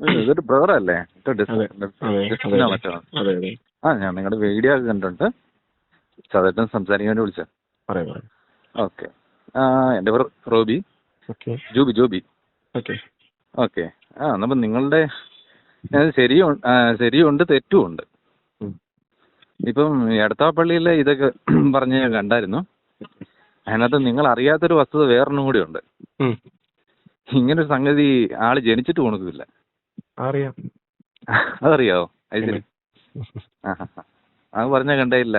ഇതൊരു ബ്രദർ അല്ലേ? അതെ അതെ അതെ മറ്റോ അതെ അതെ ആ, ഞാൻ നിങ്ങളുടെ വീഡിയോ ഒക്കെ കണ്ടിട്ടുണ്ട്. സാധാരണ സംസാരിക്കാൻ വേണ്ടി വിളിച്ച. പറയാം. ഓക്കെ. എൻ്റെ പേര് Roby. Okay Joby. Okay okay. അപ്പം നിങ്ങളുടെ ശരിയുണ്ട് തെറ്റുമുണ്ട്. ഇപ്പം എടത്താപ്പള്ളിയിലെ ഇതൊക്കെ പറഞ്ഞ് ഞാൻ കണ്ടായിരുന്നു. അതിനകത്ത് നിങ്ങൾ അറിയാത്തൊരു വസ്തുത വേറൊന്നും കൂടി ഉണ്ട്. ഇങ്ങനൊരു സംഗതി ആള് ജനിച്ചിട്ട് കൊടുക്കില്ല. അറിയാം. അതറിയാവോ? അത് ശരി. അത് പറഞ്ഞാൽ കണ്ടേയില്ല.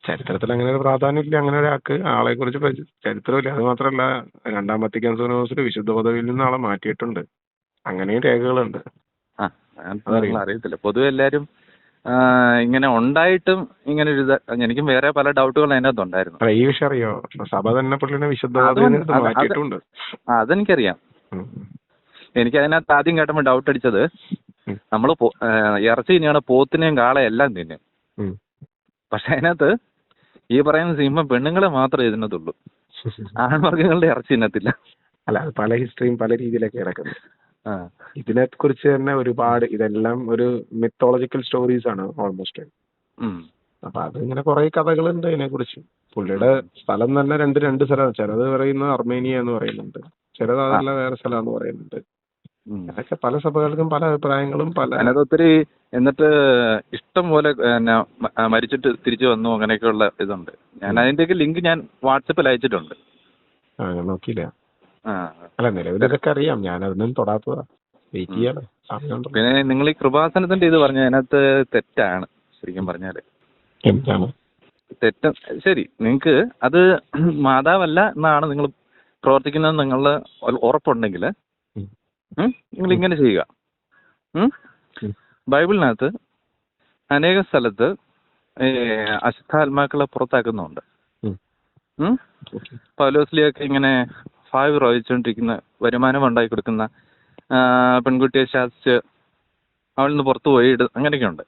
ചരിത്രത്തിൽ അങ്ങനെ ഒരു പ്രാധാന്യമില്ല. അങ്ങനെ ഒരാൾക്ക് ആളെ കുറിച്ച് ചരിത്രമില്ല. അത് മാത്രമല്ല, രണ്ടാം വത്തിക്കാൻ സിനോസിൽ വിശുദ്ധ പദവിയിൽ നിന്ന് ആളെ മാറ്റിയിട്ടുണ്ട്. അങ്ങനെയും രേഖകളുണ്ട്. അറിയത്തില്ല. പൊതുവെ എല്ലാരും ഇങ്ങനെ ഉണ്ടായിട്ടും ഇങ്ങനെ ഒരു എനിക്കും വേറെ പല ഡൗട്ടുകൾ അതിൻ്റെ അകത്ത് ഉണ്ടായിരുന്നു. ഈ വിഷയം അറിയോ? സഭ തന്നെ പുള്ളിനെ വിശുദ്ധ പദവിയിൽ നിന്ന് മാറ്റിയിട്ടുണ്ട്. അതെനിക്കറിയാം. എനിക്ക് അതിനകത്ത് ആദ്യം കേട്ടപ്പോൾ ഡൗട്ട് അടിച്ചത്, നമ്മൾ ഇറച്ചി തിന്നെയാണ് പോത്തിനെയും കാളയെല്ലാം തിന്നും. പക്ഷെ അതിനകത്ത് ഈ പറയുന്ന സിംഹം പെണ്ണുങ്ങളെ മാത്രമേ ഇതിനകത്തുള്ളൂ, ആൺവർഗ്ഗങ്ങളുടെ ഇറച്ചി തിന്നത്തില്ല. അല്ല, അത് പല ഹിസ്റ്ററിയും പല രീതിയിലൊക്കെ കിടക്കുന്നത്. ഇതിനെ കുറിച്ച് തന്നെ ഒരുപാട്, ഇതെല്ലാം ഒരു മിത്തോളജിക്കൽ സ്റ്റോറീസ് ആണ് ഓൾമോസ്റ്റ്. അപ്പൊ അത് ഇങ്ങനെ കുറെ കഥകളുണ്ട് ഇതിനെ കുറിച്ച്. പുള്ളിയുടെ സ്ഥലം തന്നെ രണ്ട് സ്ഥലമാണ്. ചിലത് പറയുന്നത് അർമേനിയ എന്ന് പറയുന്നുണ്ട്, ചിലത് അതല്ല വേറെ സ്ഥലം എന്ന് പറയുന്നുണ്ട്. അതൊക്കെ പല സഭകൾക്കും പല അഭിപ്രായങ്ങളും ഒത്തിരി. എന്നിട്ട് ഇഷ്ടം പോലെ മരിച്ചിട്ട് തിരിച്ചു വന്നു, അങ്ങനെയൊക്കെയുള്ള ഇതുണ്ട്. ഞാൻ അതിന്റെയൊക്കെ ലിങ്ക് ഞാൻ വാട്സപ്പിൽ അയച്ചിട്ടുണ്ട്. ഞാൻ നോക്കിയില്ല. അല്ല, നിലവിൽ ഇതൊക്കെ അറിയാം. ഞാൻ അതൊന്നും തൊടാത്തതാ. വെയിറ്റ് ചെയ്യാലോ. പിന്നെ നിങ്ങൾ ഈ കൃപാസനത്തിന്റെ ഇത് പറഞ്ഞ അതിനകത്ത് തെറ്റാണ് ശരിക്കും പറഞ്ഞാല്. എന്താണ് തെറ്റ്? ശരി, നിങ്ങൾക്ക് അത് മാതാവല്ല എന്നാണ് നിങ്ങൾ പ്രവർത്തിക്കുന്നത് നിങ്ങളുടെ ഉറപ്പുണ്ടെങ്കിൽ നിങ്ങൾ ഇങ്ങനെ ചെയ്യുക. ബൈബിളിനകത്ത് അനേക സ്ഥലത്ത് അശുദ്ധാത്മാക്കളെ പുറത്താക്കുന്നുണ്ട്. പൗലോസ്ലിയൊക്കെ ഇങ്ങനെ ഭാവി പ്രവചിച്ചുകൊണ്ടിരിക്കുന്ന, വരുമാനം ഉണ്ടാക്കി കൊടുക്കുന്ന പെൺകുട്ടിയെ ശാസിച്ച് അവളിൽ നിന്ന് പുറത്തു പോയി അങ്ങനെയൊക്കെ ഉണ്ട്.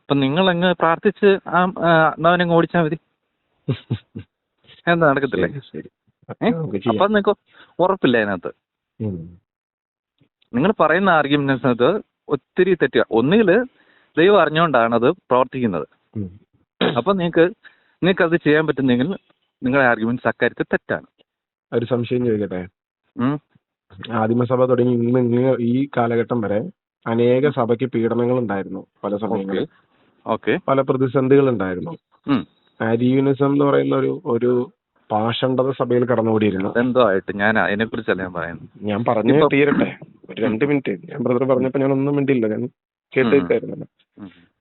അപ്പം നിങ്ങളങ്ങ് പ്രാർത്ഥിച്ച് ആത്മാവിനെ ഓടിച്ചാൽ മതി. എന്താ നടക്കത്തില്ലേ? അപ്പം നിങ്ങൾക്ക് ഉറപ്പില്ല അതിനകത്ത്. നിങ്ങൾ പറയുന്ന ആർഗ്യുമെന്റ്സിനകത്ത് ഒത്തിരി തെറ്റുക. ഒന്നുകിൽ ദൈവം അറിഞ്ഞുകൊണ്ടാണ് അത് പ്രവർത്തിക്കുന്നത്. അപ്പം നിങ്ങൾക്ക് അത് ചെയ്യാൻ പറ്റുന്നെങ്കിൽ നിങ്ങളുടെ ആർഗ്യുമെന്റ്സ് അക്കാര്യത്തിൽ തെറ്റാണ്. ഒരു സംശയം ചോദിക്കട്ടെ? ആദിമസഭ തുടങ്ങി ഇന്ന് ഈ കാലഘട്ടം വരെ അനേക സഭയ്ക്ക് പീഡനങ്ങൾ ഉണ്ടായിരുന്നു. പല സമയങ്ങളിൽ പല പ്രതിസന്ധികൾ ഉണ്ടായിരുന്നു. അരിയൂനിസം എന്ന് പറയുന്ന ഒരു പാഷണ്ഡത സഭയിൽ കടന്നുകൂടിയിരുന്നു. എന്തോ ആയിട്ട് ഞാൻ അതിനെ കുറിച്ചല്ല ഞാൻ പറയുന്നത്. ഞാൻ പറഞ്ഞു തീരട്ടെ, ഒരു 2 മിനിറ്റ്. ഞാൻ ബ്രദർ പറഞ്ഞപ്പോ ഞാൻ ഒന്നും മിണ്ടില്ല, ഞാൻ കേട്ടിരിക്കായിരുന്നല്ലോ.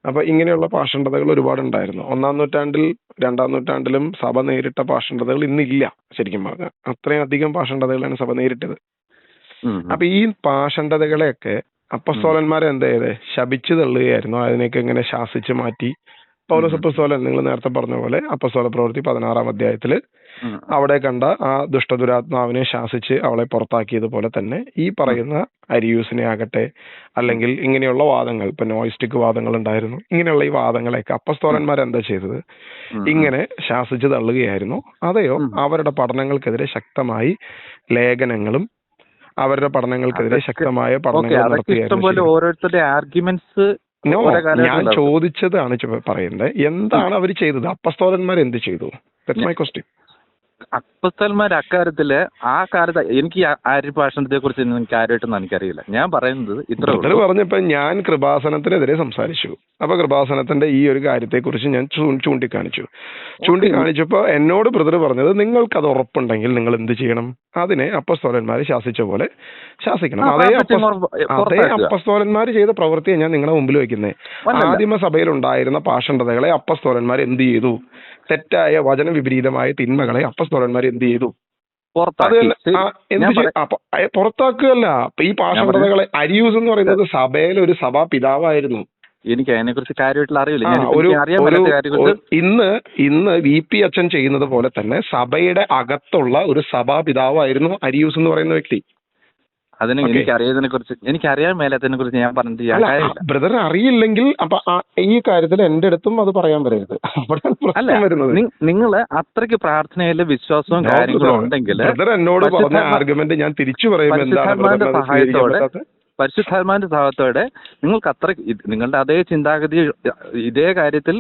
അപ്പൊ ഇങ്ങനെയുള്ള പാഷണ്ഡതകൾ ഒരുപാടുണ്ടായിരുന്നു. 1-ാം നൂറ്റാണ്ടിൽ 2-ാം നൂറ്റാണ്ടിലും സഭ നേരിട്ട പാഷണ്ഡതകൾ ഇന്നില്ല. ശരിക്കും പറഞ്ഞാൽ അത്രയും അധികം പാഷണ്ഡതകളാണ് സഭ നേരിട്ടത്. അപ്പൊ ഈ പാഷണ്ഡതകളെയൊക്കെ അപ്പസ്തോലന്മാരെ എന്താ ചെയ്ത് ശപിച്ചു തള്ളുകയായിരുന്നു. അതിനെയൊക്കെ ഇങ്ങനെ ശാസിച്ച് മാറ്റി. പൗലോസ് അപ്പസ്തോലൻ, നിങ്ങൾ നേരത്തെ പറഞ്ഞ പോലെ അപ്പസ്തോല പ്രവൃത്തി 16-ാം അധ്യായത്തില് അവിടെ കണ്ട ആ ദുഷ്ടദുരാത്മാവിനെ ശാസിച്ച് അവളെ പുറത്താക്കിയതുപോലെ തന്നെ ഈ പറയുന്ന അരിയൂസിനെ ആകട്ടെ, അല്ലെങ്കിൽ ഇങ്ങനെയുള്ള വാദങ്ങൾ, ഇപ്പൊ നോയിസ്റ്റിക് വാദങ്ങൾ ഉണ്ടായിരുന്നു, ഇങ്ങനെയുള്ള ഈ വാദങ്ങളെയൊക്കെ അപ്പസ്തോലന്മാരെന്താ ചെയ്തത്? ഇങ്ങനെ ശാസിച്ച് തള്ളുകയായിരുന്നു. അതെയോ അവരുടെ പഠനങ്ങൾക്കെതിരെ ശക്തമായി ലേഖനങ്ങളും അവരുടെ പഠനങ്ങൾക്കെതിരെ ശക്തമായ പഠനങ്ങൾ നടത്തുകയായിരുന്നു. ഓരോരുത്തരുടെ ആർഗ്യുമെന്റ്സ് ഞാൻ ചോദിച്ചതാണ് പറയുന്നത്. എന്താണ് അവർ ചെയ്തത്? അപ്പസ്തോലന്മാർ എന്ത് ചെയ്തു? That's my question. അപ്പസ്തോലന്മാർ അക്കാര്യത്തില് ആ കാലത്ത് എനിക്ക് ആര്യഭാഷണത്തെ കുറിച്ച് കാര്യമായിട്ടൊന്നും എനിക്കറിയില്ല. ഞാൻ പറയുന്നത് ഇത്ര പറഞ്ഞപ്പോ ഞാൻ കൃപാസനത്തിനെതിരെ സംസാരിച്ചു. അപ്പൊ കൃപാസനത്തിന്റെ ഈ ഒരു കാര്യത്തെ കുറിച്ച് ഞാൻ ചൂണ്ടിക്കാണിച്ചപ്പോ എന്നോട് ബ്രദർ പറഞ്ഞത്, നിങ്ങൾക്കത് ഉറപ്പുണ്ടെങ്കിൽ നിങ്ങൾ എന്ത് ചെയ്യണം? അതിനെ അപ്പസ്തോലന്മാര് ശാസിച്ച പോലെ ശാസിക്കണം. അതേ അപ്പസ്തോലന്മാര് ചെയ്ത പ്രവൃത്തിയെ ഞാൻ നിങ്ങളുടെ മുമ്പിൽ വെക്കുന്നത്. ആദിമസഭയിൽ ഉണ്ടായിരുന്ന പാഷണ്ഡതകളെ അപ്പസ്തോലന്മാർ എന്ത് ചെയ്തു? തെറ്റായ വചന വിപരീതമായ തിന്മകളെ അപ്പസ്തോലന്മാർ എന്ത് ചെയ്തു? പുറത്താക്കുകയല്ല. ഈ പാഷണ്ഡതകളെ, അരിയൂസ് എന്ന് പറയുന്നത് സഭയിലെ ഒരു സഭാ പിതാവായിരുന്നു. എനിക്ക് അതിനെ കുറിച്ച് കാര്യമായിട്ടുള്ള അറിയില്ല. ഇന്ന് VP അച്ഛൻ ചെയ്യുന്നത് പോലെ തന്നെ സഭയുടെ അകത്തുള്ള ഒരു സഭാ പിതാവായിരുന്നു അരിയൂസ് എന്ന് പറയുന്ന വ്യക്തി. അതിന് എനിക്കറിയാൻ മേലാത്തതിനെ കുറിച്ച് ഞാൻ പറഞ്ഞിട്ട് ബ്രദർ അറിയില്ലെങ്കിൽ അപ്പൊ ഈ കാര്യത്തിൽ എന്റെ അടുത്തും അത് പറയാൻ വരരുത്. നിങ്ങൾ അത്രയ്ക്ക് പ്രാർത്ഥനയില് വിശ്വാസവും കാര്യങ്ങളും ഉണ്ടെങ്കിൽ ബ്രദർ എന്നോട് പറഞ്ഞ ആർഗ്യുമെന്റ് ഞാൻ തിരിച്ചു പറയുമ്പോൾ എന്താണ് സഹായത്തോടെ പരിശുദ്ധാത്മാവിന്റെ സഹായത്തോടെ നിങ്ങൾക്ക് അത്ര നിങ്ങളുടെ അതേ ചിന്താഗതി, ഇതേ കാര്യത്തിൽ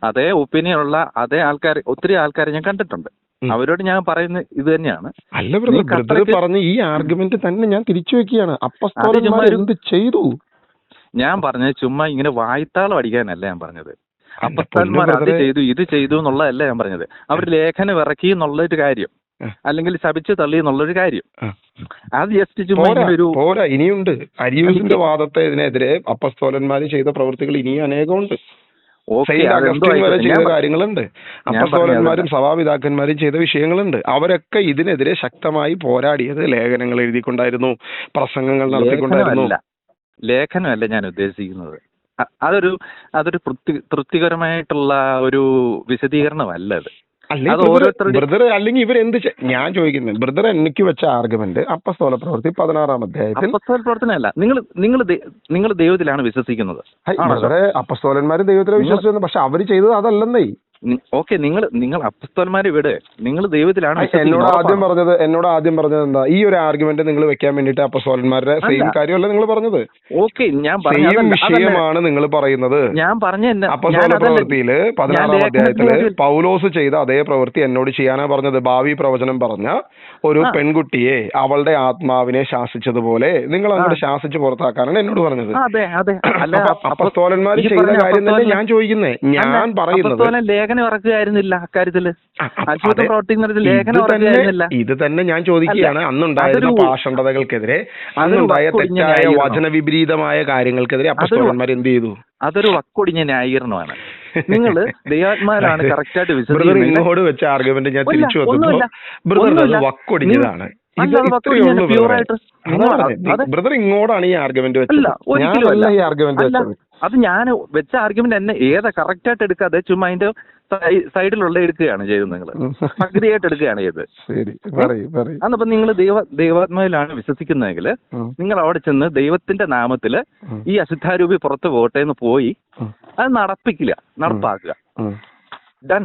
അതേ ഒപ്പീനിയൻ ഉള്ള അതേ ആൾക്കാർ, ഒത്തിരി ആൾക്കാരെ ഞാൻ കണ്ടിട്ടുണ്ട്. അവരോട് ഞാൻ പറയുന്ന ഇത് തന്നെയാണ്. അല്ല ബ്രദർ പറഞ്ഞ ഈ ആർഗ്യുമെന്റ് തന്നെ ഞാൻ തിരിച്ചു വെക്കുകയാണ്. അപ്പസ്തോലന്മാർ എന്ത് ചെയ്തു? ഞാൻ പറഞ്ഞത് ചുമ്മാ ഇങ്ങനെ വായ്ത്താളം അടിക്കാനല്ല ഞാൻ പറഞ്ഞത്. അപ്പസ്തോലന്മാർ അത് ചെയ്തു ഇത് ചെയ്തു എന്നുള്ളതല്ല ഞാൻ പറഞ്ഞത്. അവർ ലേഖനം ഇറക്കി എന്നുള്ളൊരു കാര്യം, അല്ലെങ്കിൽ ശപിച്ച് തള്ളി എന്നുള്ളൊരു കാര്യം, അത് ജസ്റ്റ് ചുമ്മാ ഒരു പോരാ. ഇനിയുണ്ട്. അരിയൂസിന്റെ വാദത്തെ ഇതിനെതിരെ അപ്പസ്തോലന്മാർ ചെയ്ത പ്രവൃത്തികൾ ഇനിയും അനേകമുണ്ട്. വരെ ചെയ്ത കാര്യങ്ങളുണ്ട്. അപ്പസ്തോലന്മാരും സഭാപിതാക്കന്മാരും ചെയ്ത വിഷയങ്ങളുണ്ട്. അവരൊക്കെ ഇതിനെതിരെ ശക്തമായി പോരാടിയത് ലേഖനങ്ങൾ എഴുതിക്കൊണ്ടായിരുന്നു, പ്രസംഗങ്ങൾ നടത്തിക്കൊണ്ടായിരുന്നു. ലേഖനമല്ല ഞാൻ ഉദ്ദേശിക്കുന്നത്. അതൊരു തൃപ്തികരമായിട്ടുള്ള ഒരു വിശദീകരണമല്ല അത്. ബ്രദർ അല്ലെങ്കിൽ ഇവരെന്ത് ഞാൻ ചോദിക്കുന്നത്, ബ്രദർ എനിക്ക് വെച്ച ആർഗ്യുമെന്റ് അപ്പസ്തോല പ്രവൃത്തി 16-ാം അധ്യായത്തിൽ. അപ്പസ്തോല പ്രവർത്തനമല്ല, നിങ്ങൾ ദൈവത്തിലാണ് വിശ്വസിക്കുന്നത്. അപ്പസ്തോലന്മാരും ദൈവത്തിലാണ് വിശ്വസിക്കുന്നത്. പക്ഷെ അവർ ചെയ്തത് അതല്ലെന്നേ. ഓക്കെ, നിങ്ങൾ അപ്പസ്തോലന്മാരെ വിട്, നിങ്ങൾ ദൈവത്തിലാണ്. എന്നോട് ആദ്യം പറഞ്ഞത് എന്താ? ഈ ഒരു ആർഗ്യുമെന്റ് നിങ്ങൾ വെക്കാൻ വേണ്ടിട്ട് അപ്പസ്തോലന്മാരുടെ സെയിം കാര്യമല്ല നിങ്ങൾ പറഞ്ഞത്. ഓക്കെ, ഞാൻ സെയിം വിഷയമാണ് നിങ്ങൾ പറയുന്നത്. ഞാൻ പറഞ്ഞ അപ്പസ്തോല പ്രവൃത്തിയില് 16-ാം അധ്യായത്തില് പൗലോസ് ചെയ്ത അതേ പ്രവൃത്തി എന്നോട് ചെയ്യാനാ പറഞ്ഞത്. ഭാവി പ്രവചനം പറഞ്ഞ ഒരു പെൺകുട്ടിയെ അവളുടെ ആത്മാവിനെ ശാസിച്ചതുപോലെ നിങ്ങൾ അങ്ങോട്ട് ശാസിച്ച് പുറത്താക്കാനാണ് എന്നോട് പറഞ്ഞത്. അപ്പസ്തോലന്മാർ ചെയ്ത കാര്യം തന്നെ ഞാൻ ചോദിക്കുന്നേ. ഞാൻ പറയുന്നത് ലേഖനം ഇറക്കുകയായിരുന്നില്ല അക്കാര്യത്തില്. ലേഖനം ഇറക്കുകയായിരുന്നില്ല. ഇത് തന്നെ ഞാൻ ചോദിക്കുകയാണ്. അന്നുണ്ടായിരുന്ന പാഷണ്ഡതകൾക്കെതിരെ, അന്നുണ്ടായ തെറ്റായ വചന വിപരീതമായ കാര്യങ്ങൾക്കെതിരെ അപ്പസ്തോലന്മാർ എന്ത് ചെയ്തു? അതൊരു വക്കൊടിഞ്ഞ ന്യായീകരണമാണ്. നിങ്ങൾ ദൈവാത്മാരാണ് കറക്റ്റായിട്ട് വിശ്വസിക്കുന്നത്. ഇങ്ങോട്ട് വെച്ച ആർഗ്യുമെന്റ് ഞാൻ തിരിച്ചു വന്നപ്പോ ബ്രദർ വക്കൊടിഞ്ഞതാണ്. ബ്രദർ ഇങ്ങോട്ടാണ് ഈ ആർഗ്യുമെന്റ് വെച്ചത്. ഞാനല്ല ഈ ആർഗ്യുമെന്റ് വെച്ചത്. അത് ഞാൻ വെച്ച ആർഗ്യുമെന്റ് തന്നെ ഏതാ കറക്റ്റായിട്ട് എടുക്കാതെ ചുമ്മാ അതിന്റെ സൈഡിലുള്ള എടുക്കുകയാണ് ചെയ്തത്. നിങ്ങൾ പകുതിയായിട്ട് എടുക്കുകയാണ് ചെയ്തത്. അന്നപ്പോ നിങ്ങൾ ദൈവാത്മാവിലാണ് വിശ്വസിക്കുന്നതെങ്കിൽ നിങ്ങൾ അവിടെ ചെന്ന് ദൈവത്തിന്റെ നാമത്തില് ഈ അശുദ്ധാരൂപി പുറത്തു പോട്ടെ എന്ന് പോയി അത് നടപ്പാക്കുക. ഡൺ.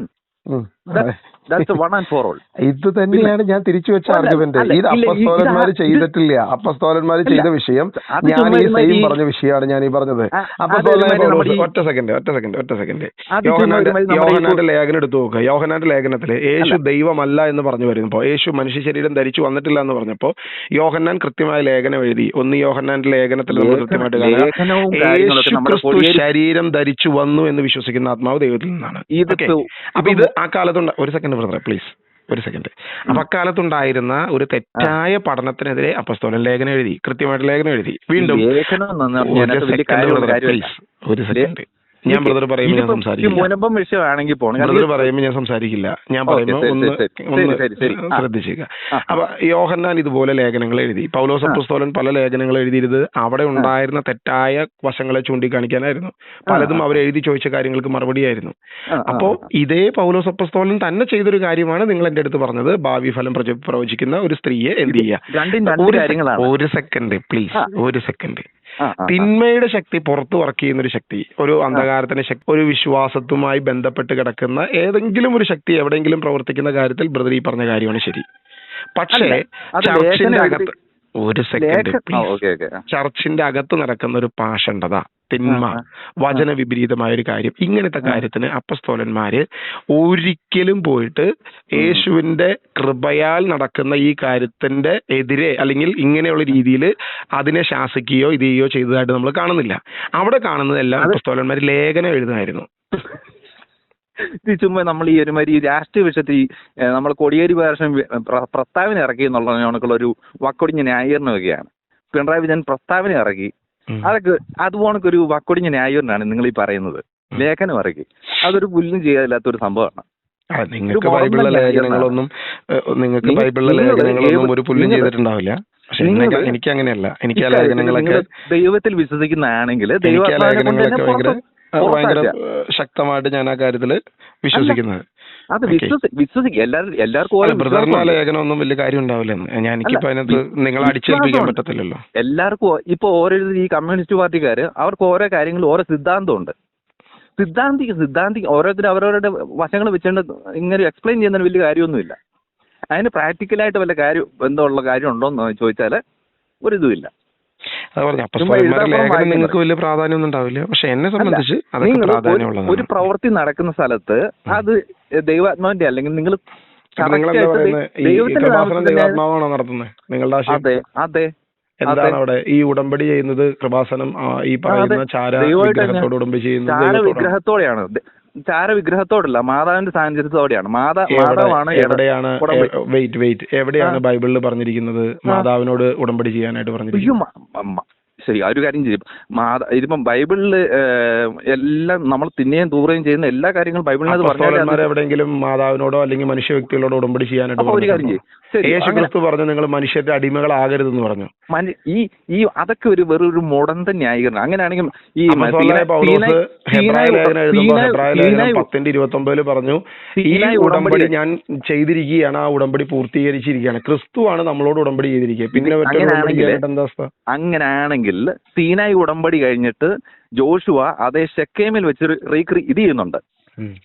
ഇത് തന്നെയാണ് ഞാൻ തിരിച്ചു വെച്ച ആർഗ്യുമെന്റ്. ഇത് അപ്പസ്തോലന്മാർ ചെയ്തിട്ടില്ല. അപ്പസ്തോലന്മാർ ചെയ്ത വിഷയം ഞാൻ ഈ സെയിം പറഞ്ഞ വിഷയമാണ് ഞാൻ ഈ പറഞ്ഞത്. ഒറ്റ സെക്കൻഡ് യോഹന്നാന്റെ ലേഖനം എടുത്തു നോക്കുക. യോഹന്നാന്റെ ലേഖനത്തില് യേശു ദൈവമല്ല എന്ന് പറഞ്ഞു വരുമ്പോ, യേശു മനുഷ്യ ശരീരം ധരിച്ചു വന്നിട്ടില്ല എന്ന് പറഞ്ഞപ്പോ യോഹന്നാൻ കൃത്യമായ ലേഖനം എഴുതി. ഒന്ന് യോഹന്നാന്റെ ലേഖനത്തിൽ നമ്മൾ കൃത്യമായിട്ട് കാണാം, യേശു ക്രിസ്തു ശരീരം ധരിച്ചു വന്നു എന്ന് വിശ്വസിക്കുന്ന ആത്മാവ് ദൈവത്തിൽ നിന്നാണ്. അപ്പൊ ഇത് ആ കാലത്തുണ്ട്. ഒരു സെക്കൻഡ് ബ്രദറെ പ്ലീസ്, ഒരു സെക്കൻഡ്. അപ്പൊ അക്കാലത്തുണ്ടായിരുന്ന ഒരു തെറ്റായ പഠനത്തിനെതിരെ അപ്പസ്തോലൻ ലേഖനം എഴുതി, കൃത്യമായിട്ട് ലേഖനം എഴുതി. വീണ്ടും ഒരു സെക്കൻഡ് ഞാൻ ബ്രദർ പറയുമ്പോൾ ഞാൻ സംസാരിക്കില്ല. ബ്രദർ പറയുമ്പോൾ ഞാൻ സംസാരിക്കില്ല. ഞാൻ പറയുമ്പോൾ ഒന്ന് ശ്രദ്ധിച്ചേക്കുക. അപ്പൊ യോഹന്നാൻ ഇതുപോലെ ലേഖനങ്ങൾ എഴുതി. പൗലോസ് അപ്പോസ്തലൻ പല ലേഖനങ്ങൾ എഴുതിയത് അവിടെ ഉണ്ടായിരുന്ന തെറ്റായ വശങ്ങളെ ചൂണ്ടിക്കാണിക്കാനായിരുന്നു. പലതും അവർ എഴുതി ചോദിച്ച കാര്യങ്ങൾക്ക് മറുപടിയായിരുന്നു. അപ്പോ ഇതേ പൗലോസ് അപ്പോസ്തലൻ തന്നെ ചെയ്തൊരു കാര്യമാണ് നിങ്ങൾ എന്റെ അടുത്ത് പറഞ്ഞത്. ഭാവി ഫലം പ്രവചിക്കുന്ന ഒരു സ്ത്രീയെ എന്ത് ചെയ്യുക? ഒരു സെക്കൻഡ് പ്ലീസ്, ഒരു സെക്കൻഡ്. തിന്മയുടെ ശക്തി പുറത്തു വർക്ക് ചെയ്യുന്ന ഒരു ശക്തി, ഒരു അന്ധകാരത്തിന്റെ ശക്തി, ഒരു വിശ്വാസത്തുമായി ബന്ധപ്പെട്ട് കിടക്കുന്ന ഏതെങ്കിലും ഒരു ശക്തി എവിടെയെങ്കിലും പ്രവർത്തിക്കുന്ന കാര്യത്തിൽ ബ്രദർ ഈ പറഞ്ഞ കാര്യമാണ് ശരി. പക്ഷേ ചർച്ചിന്റെ അകത്ത്, ഒരു സെക്കൻഡ് പ്ലീസ്, ചർച്ചിന്റെ അകത്ത് നടക്കുന്ന ഒരു പാഷണ്ഡത, തിന്മ, വചന വിപരീതമായ ഒരു കാര്യം, ഇങ്ങനത്തെ കാര്യത്തിന് അപ്പസ്തോലന്മാര് ഒരിക്കലും പോയിട്ട് യേശുവിന്റെ കൃപയാൽ നടക്കുന്ന ഈ കാര്യത്തിന്റെ എതിരെ അല്ലെങ്കിൽ ഇങ്ങനെയുള്ള രീതിയിൽ അതിനെ ശാസിക്കുകയോ ഇത് ചെയ്യുകയോ ചെയ്തതായിട്ട് നമ്മൾ കാണുന്നില്ല. അവിടെ കാണുന്നതെല്ലാം അപ്പസ്തോലന്മാർ ലേഖനം എഴുതുമായിരുന്നു. ചുമ്മാ നമ്മൾ ഈ ഒരുമാതിരി രാഷ്ട്രീയ വിഷയത്തിൽ നമ്മൾ കൊടിയേരി ഭാഷ പ്രസ്താവന ഇറക്കി എന്നുള്ള ഒരു വക്കൊടിഞ്ഞ ന്യായീകരണമൊക്കെയാണ്. പിണറായി വിജയൻ പ്രസ്താവന ഇറക്കി, അതൊക്കെ അതുപോണക്കൊരു വക്കൊടിഞ്ഞ ന്യായീകരണമാണ് നിങ്ങൾ ഈ പറയുന്നത്. ലേഖനം ഇറക്കി, അതൊരു പുല്ലും ചെയ്യാതില്ലാത്തൊരു സംഭവമാണ്. നിങ്ങൾക്ക് ബൈബിളിലെ ലേഖനങ്ങളൊന്നും ഒരു പുല്ലും ചെയ്തിട്ടുണ്ടാവില്ല. പക്ഷെ എനിക്ക് അങ്ങനെയല്ല. എനിക്ക് ആ ലേഖനങ്ങളൊക്കെ ദൈവത്തിൽ വിശ്വസിക്കുന്നതാണെങ്കിൽ ഭയങ്കര ശക്തമായിട്ട് ഞാൻ ആ കാര്യത്തില് വിശ്വസിക്കുന്നത്. അത് വിശ്വസിക്കും എല്ലാവർക്കും. ബ്രദറിന്റെ ലേഖനമൊന്നും വലിയ കാര്യം ഉണ്ടാവില്ലെന്ന് എനിക്കിപ്പോ അതിനകത്ത് നിങ്ങളെ അടിച്ചേൽപ്പിക്കാൻ പറ്റത്തില്ലല്ലോ. എല്ലാവർക്കും ഇപ്പൊ ഓരോ ഈ കമ്മ്യൂണിസ്റ്റ് പാർട്ടിക്കാര് അവർക്ക് ഓരോ കാര്യങ്ങൾ ഓരോ സിദ്ധാന്തമുണ്ട്. സിദ്ധാന്തി ഓരോരുത്തരും അവരവരുടെ വശങ്ങൾ വെച്ചുകൊണ്ട് ഇങ്ങനെ എക്സ്പ്ലെയിൻ ചെയ്യുന്നതിന് വലിയ കാര്യമൊന്നുമില്ല. അതിന് പ്രാക്ടിക്കലായിട്ട് വല്ല ബന്ധമുള്ള കാര്യം ഉണ്ടോന്ന് ചോദിച്ചാൽ ഒരിതുമില്ല. അത് പറഞ്ഞു അപ്പസ്തലന്മാരുടെ ലേഖനം നിങ്ങൾക്ക് വലിയ പ്രാധാന്യം ഒന്നും ഉണ്ടാവില്ല, പക്ഷെ എന്നെ സംബന്ധിച്ച് അതൊക്കെ പ്രാധാന്യമുള്ളതാണ്. ഒരു പ്രവൃത്തി നടക്കുന്ന സ്ഥലത്ത് അത് ദൈവാത്മാവിന്റെ അല്ലെങ്കിൽ നിങ്ങൾ നിങ്ങളെന്താ പറയുന്നത്, ഈ കൃപാസനം ദൈവാത്മാവാണോ നടത്തുന്നത് നിങ്ങളുടെ ആശയം? അതെ അതെ. എന്താണ് അവിടെ ഈ ഉടമ്പടി ചെയ്യുന്നത്? കൃപാസനം ഈ പറയുന്ന ചാര വിഗ്രഹത്തോട് ഉടമ്പടി ചെയ്യുന്നത് ചാരവിഗ്രഹത്തോടെയാണ്. ചാരവിഗ്രഹത്തോടല്ല, മാതാവിന്റെ സാന്നിധ്യത്തോടെയാണ്. മാതാവാണ്. എവിടെയാണ് വെയിറ്റ് എവിടെയാണ് ബൈബിളിൽ പറഞ്ഞിരിക്കുന്നത് മാതാവിനോട് ഉടമ്പടി ചെയ്യാനായിട്ട് പറഞ്ഞിരിക്കുന്നത്? ശരി, ആ ഒരു കാര്യം ചെയ്യും. ഇതിപ്പം ബൈബിളിൽ എല്ലാം നമ്മൾ തിന്നുകയും തൂറുകയും ചെയ്യുന്ന എല്ലാ കാര്യങ്ങളും ബൈബിളിനകത്ത് പറഞ്ഞാൽ എവിടെയെങ്കിലും മാതാവിനോടോ അല്ലെങ്കിൽ മനുഷ്യ വ്യക്തികളോടോ ഉടമ്പടി ചെയ്യാനായിട്ട് ഒരു കാര്യം ചെയ്യും. യേശുക്രിസ്തു പറഞ്ഞു നിങ്ങൾ മനുഷ്യരുടെ അടിമകളാകരുതെന്ന് പറഞ്ഞു. ഈ അതൊക്കെ ഒരു മുടന്ത ന്യായീകരണം. അങ്ങനെയാണെങ്കിൽ ഈ ഹെബ്രായ ലേഖനം 10:29 പറഞ്ഞു ഈ ഉടമ്പടി ഞാൻ ചെയ്തിരിക്കുകയാണ്, ആ ഉടമ്പടി പൂർത്തീകരിച്ചിരിക്കുകയാണ്. ക്രിസ്തുവാണ് നമ്മളോട് ഉടമ്പടി ചെയ്തിരിക്കുക. പിന്നെ അങ്ങനെയാണെങ്കിൽ സീനായി ഉടമ്പടി കഴിഞ്ഞിട്ട് ജോഷുവ അതേ ശെക്കേമിൽ വെച്ച് ഇത് ചെയ്യുന്നുണ്ട്.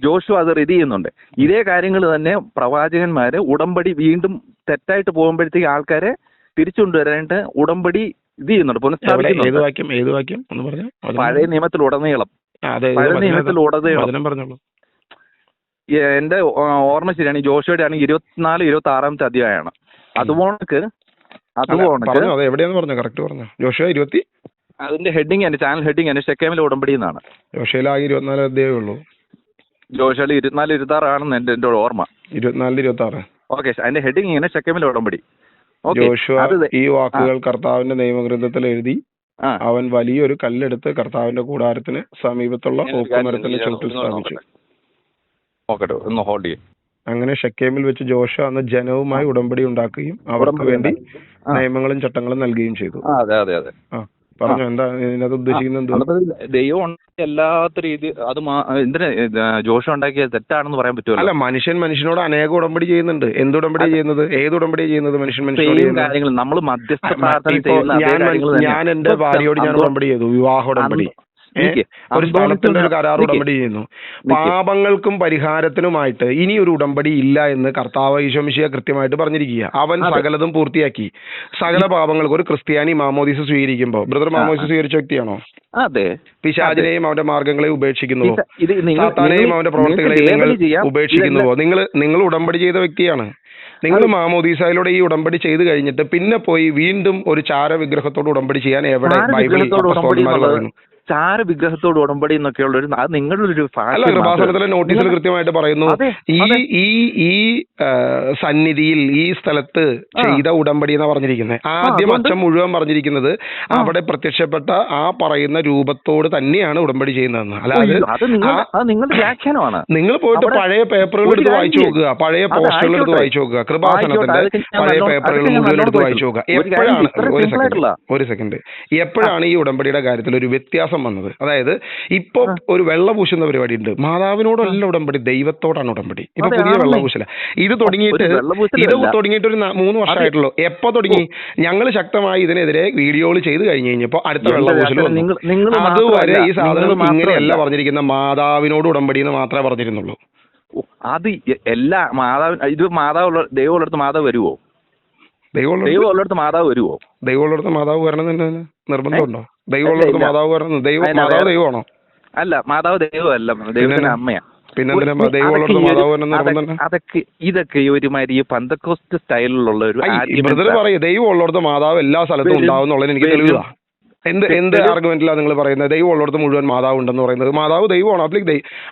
ജോഷുവ അത് റെഡി ചെയ്യുന്നുണ്ട്. ഇതേ കാര്യങ്ങൾ തന്നെ പ്രവാചകന്മാര് ഉടമ്പടി വീണ്ടും തെറ്റായിട്ട് പോകുമ്പോഴത്തേക്ക് ആൾക്കാരെ തിരിച്ചുകൊണ്ടുവരാനായിട്ട് ഉടമ്പടി ഇത് ചെയ്യുന്നുണ്ട്, പുനഃസ്ഥാപിക്കുന്നുണ്ട്. പഴയ നിയമത്തിലുടനീളം എന്റെ ഓർമ്മ ശരിയാണ്, ജോഷുവയുടെ ആണെങ്കിൽ 24-26 അധ്യായമാണ്. അതുപോലെ അതിന്റെ ഹെഡിങ് എന്റെ ചാനൽ ഹെഡിങ് എന്റെ ശെക്കേമിലെ ഉടമ്പടി എന്നാണ്. ജോഷുവയിൽ 24 അധ്യായമേ ഉള്ളൂ. ജോഷുവയിൽ 24-26 ആണെന്ന് എന്റെ ഓർമ്മ. 24-26. ഓക്കെ, അതിന്റെ ഹെഡിങ് ഇങ്ങനെ ശെക്കേമിലെ ഉടമ്പടി. ജോഷുവ ഈ വാക്കുകൾ കർത്താവിന്റെ നിയമഗ്രന്ഥത്തിൽ എഴുതി അവൻ വലിയൊരു കല്ലെടുത്ത് കർത്താവിന്റെ കൂടാരത്തിന് സമീപത്തുള്ള ഓക്കുമരത്തിന്റെ ചുവട്ടിൽ സ്ഥാപിച്ചു. അങ്ങനെ ശെക്കേമിൽ വെച്ച് ജോഷുവ അന്ന് ജനവുമായി ഉടമ്പടി ഉണ്ടാക്കുകയും അവർക്ക് വേണ്ടി നിയമങ്ങളും ചട്ടങ്ങളും നൽകുകയും ചെയ്തു. പറഞ്ഞു എന്താ ഇതിനകത്ത് ഉദ്ദേശിക്കുന്നത്? ദൈവം എല്ലാത്ത രീതി അത് എന്തിനാ ജോഷുവ ഉണ്ടാക്കിയത് തെറ്റാണെന്ന് പറയാൻ പറ്റുമോ? അല്ല, മനുഷ്യനോട് അനേക ഉടമ്പടി ചെയ്യുന്നുണ്ട്. എന്ത് ഉടമ്പടി ചെയ്യുന്നത്? ഏത് ഉടമ്പടി ചെയ്യുന്നത്? മനുഷ്യനോട് നമ്മൾ മധ്യസ്ഥ പ്രാർത്ഥന. ഞാൻ എന്റെ ഭാര്യയോട് ഞാൻ ഉടമ്പടി ചെയ്തു, വിവാഹ ഉടമ്പടി. ഒരു സ്ഥലത്തിന്റെ ഒരു കരാർ ഉടമ്പടി ചെയ്യുന്നു. പാപങ്ങൾക്കും പരിഹാരത്തിനുമായിട്ട് ഇനി ഒരു ഉടമ്പടി ഇല്ല എന്ന് കർത്താവ് ഈശോ മിശിഹ കൃത്യമായിട്ട് പറഞ്ഞിരിക്കുക. അവൻ സകലതും പൂർത്തിയാക്കി. സകല പാപങ്ങൾക്ക് ഒരു ക്രിസ്ത്യാനി മാമോദീസ സ്വീകരിക്കുമ്പോൾ, ബ്രദർ മാമോദീസ സ്വീകരിച്ച വ്യക്തിയാണോ? അതെ. പിശാചിനെയും അവന്റെ മാർഗങ്ങളെയും ഉപേക്ഷിക്കുന്നുവോ? സാത്താനെയും അവന്റെ പ്രവർത്തികളെയും നിങ്ങൾ ഉപേക്ഷിക്കുന്നുവോ? നിങ്ങൾ ഉടമ്പടി ചെയ്ത വ്യക്തിയാണ്. നിങ്ങൾ മാമോദീസയിലൂടെ ഈ ഉടമ്പടി ചെയ്ത് കഴിഞ്ഞിട്ട് പിന്നെ പോയി വീണ്ടും ഒരു ചാര വിഗ്രഹത്തോട് ഉടമ്പടി ചെയ്യാൻ എവിടെ ബൈബിളിൽ പറയുന്നു? ചാരവിഗ്രഹത്തോട് ഉടമ്പടി എന്നൊക്കെയുള്ള അത് നിങ്ങളുടെ ഒരു കൃപാസനത്തിലെ നോട്ടീസിൽ കൃത്യമായിട്ട് പറയുന്നു. ഈ സന്നിധിയിൽ ഈ സ്ഥലത്ത് ചെയ്ത ഉടമ്പടി എന്നാ പറഞ്ഞിരിക്കുന്നത്. ആദ്യം അച്ഛൻ മുഴുവൻ പറഞ്ഞിരിക്കുന്നത് അവിടെ പ്രത്യക്ഷപ്പെട്ട ആ പറയുന്ന രൂപത്തോട് തന്നെയാണ് ഉടമ്പടി ചെയ്യുന്നതെന്ന്. അല്ലാതെ നിങ്ങളുടെ വ്യാഖ്യാനമാണ്. നിങ്ങൾ പോയിട്ട് പഴയ പേപ്പറുകൾ എടുത്ത് വായിച്ചു നോക്കുക, പഴയ പോസ്റ്ററുകൾ എടുത്ത് വായിച്ചു നോക്കുക, കൃപാസനത്തിന്റെ പഴയ പേപ്പറുകൾ മുഴുവൻ എടുത്ത് വായിച്ചു നോക്കുക. ഒരു സെക്കൻഡ് എപ്പോഴാണ് ഈ ഉടമ്പടിയുടെ കാര്യത്തിൽ ഒരു വ്യത്യാസം വന്നത്? അതായത് ഇപ്പൊ ഒരു വെള്ള പൂശുന്ന പരിപാടി ഉണ്ട്. മാതാവിനോടല്ല ഉടമ്പടി, ദൈവത്തോടാണ് ഉടമ്പടി. ഇപ്പൊ പുതിയ വെള്ള പൂശല. ഇത് തുടങ്ങിയിട്ട് ഒരു 3 വർഷമായിട്ടുള്ളൂ. എപ്പോ തുടങ്ങി? ഞങ്ങൾ ശക്തമായി ഇതിനെതിരെ വീഡിയോകൾ ചെയ്ത് കഴിഞ്ഞപ്പോ അടുത്ത വെള്ള പൂശൽ വന്നു. അതുവരെ ഈ സാധനം ഇങ്ങനെയല്ല പറഞ്ഞിരിക്കുന്ന, മാതാവിനോട് ഉടമ്പടി എന്ന് മാത്രമേ പറഞ്ഞിരുന്നുള്ളൂ. അത് എല്ലാ മാതാവ് ദൈവമുള്ളടത്ത് മാതാവ് വരുവോ? ദൈവമുള്ളടത്ത് മാതാവ് വരുവോ? ദൈവമുള്ളടത്ത് മാതാവ് വരണം തന്നെ നിർബന്ധമുണ്ടോ? ദൈവമുള്ളടത്ത് മാതാവ് വരണം. മാതാവ് ദൈവമാണോ? അല്ല, മാതാവ് ദൈവമല്ല, ദൈവത്തിന്റെ അമ്മയാ. പിന്നെ ഇതൊക്കെ ഒരുമാതിരി പെന്തക്കോസ്റ്റ് സ്റ്റൈലിലുള്ള ഒരു ബ്രദർ പറയും ദൈവം ഉള്ളിടത്ത് മാതാവ് എല്ലാ സ്ഥലത്തും ഉണ്ടാവുന്നുള്ളത് എനിക്ക് തെളിവാ. എന്ത് ആർഗ്യുമെന്റിലാണ് നിങ്ങൾ പറയുന്നത്? ദൈവം ഉള്ളിടത്ത് മുഴുവൻ മാതാവ് ഉണ്ടെന്ന് പറയുന്നത്. മാതാവ് ദൈവമാണ്.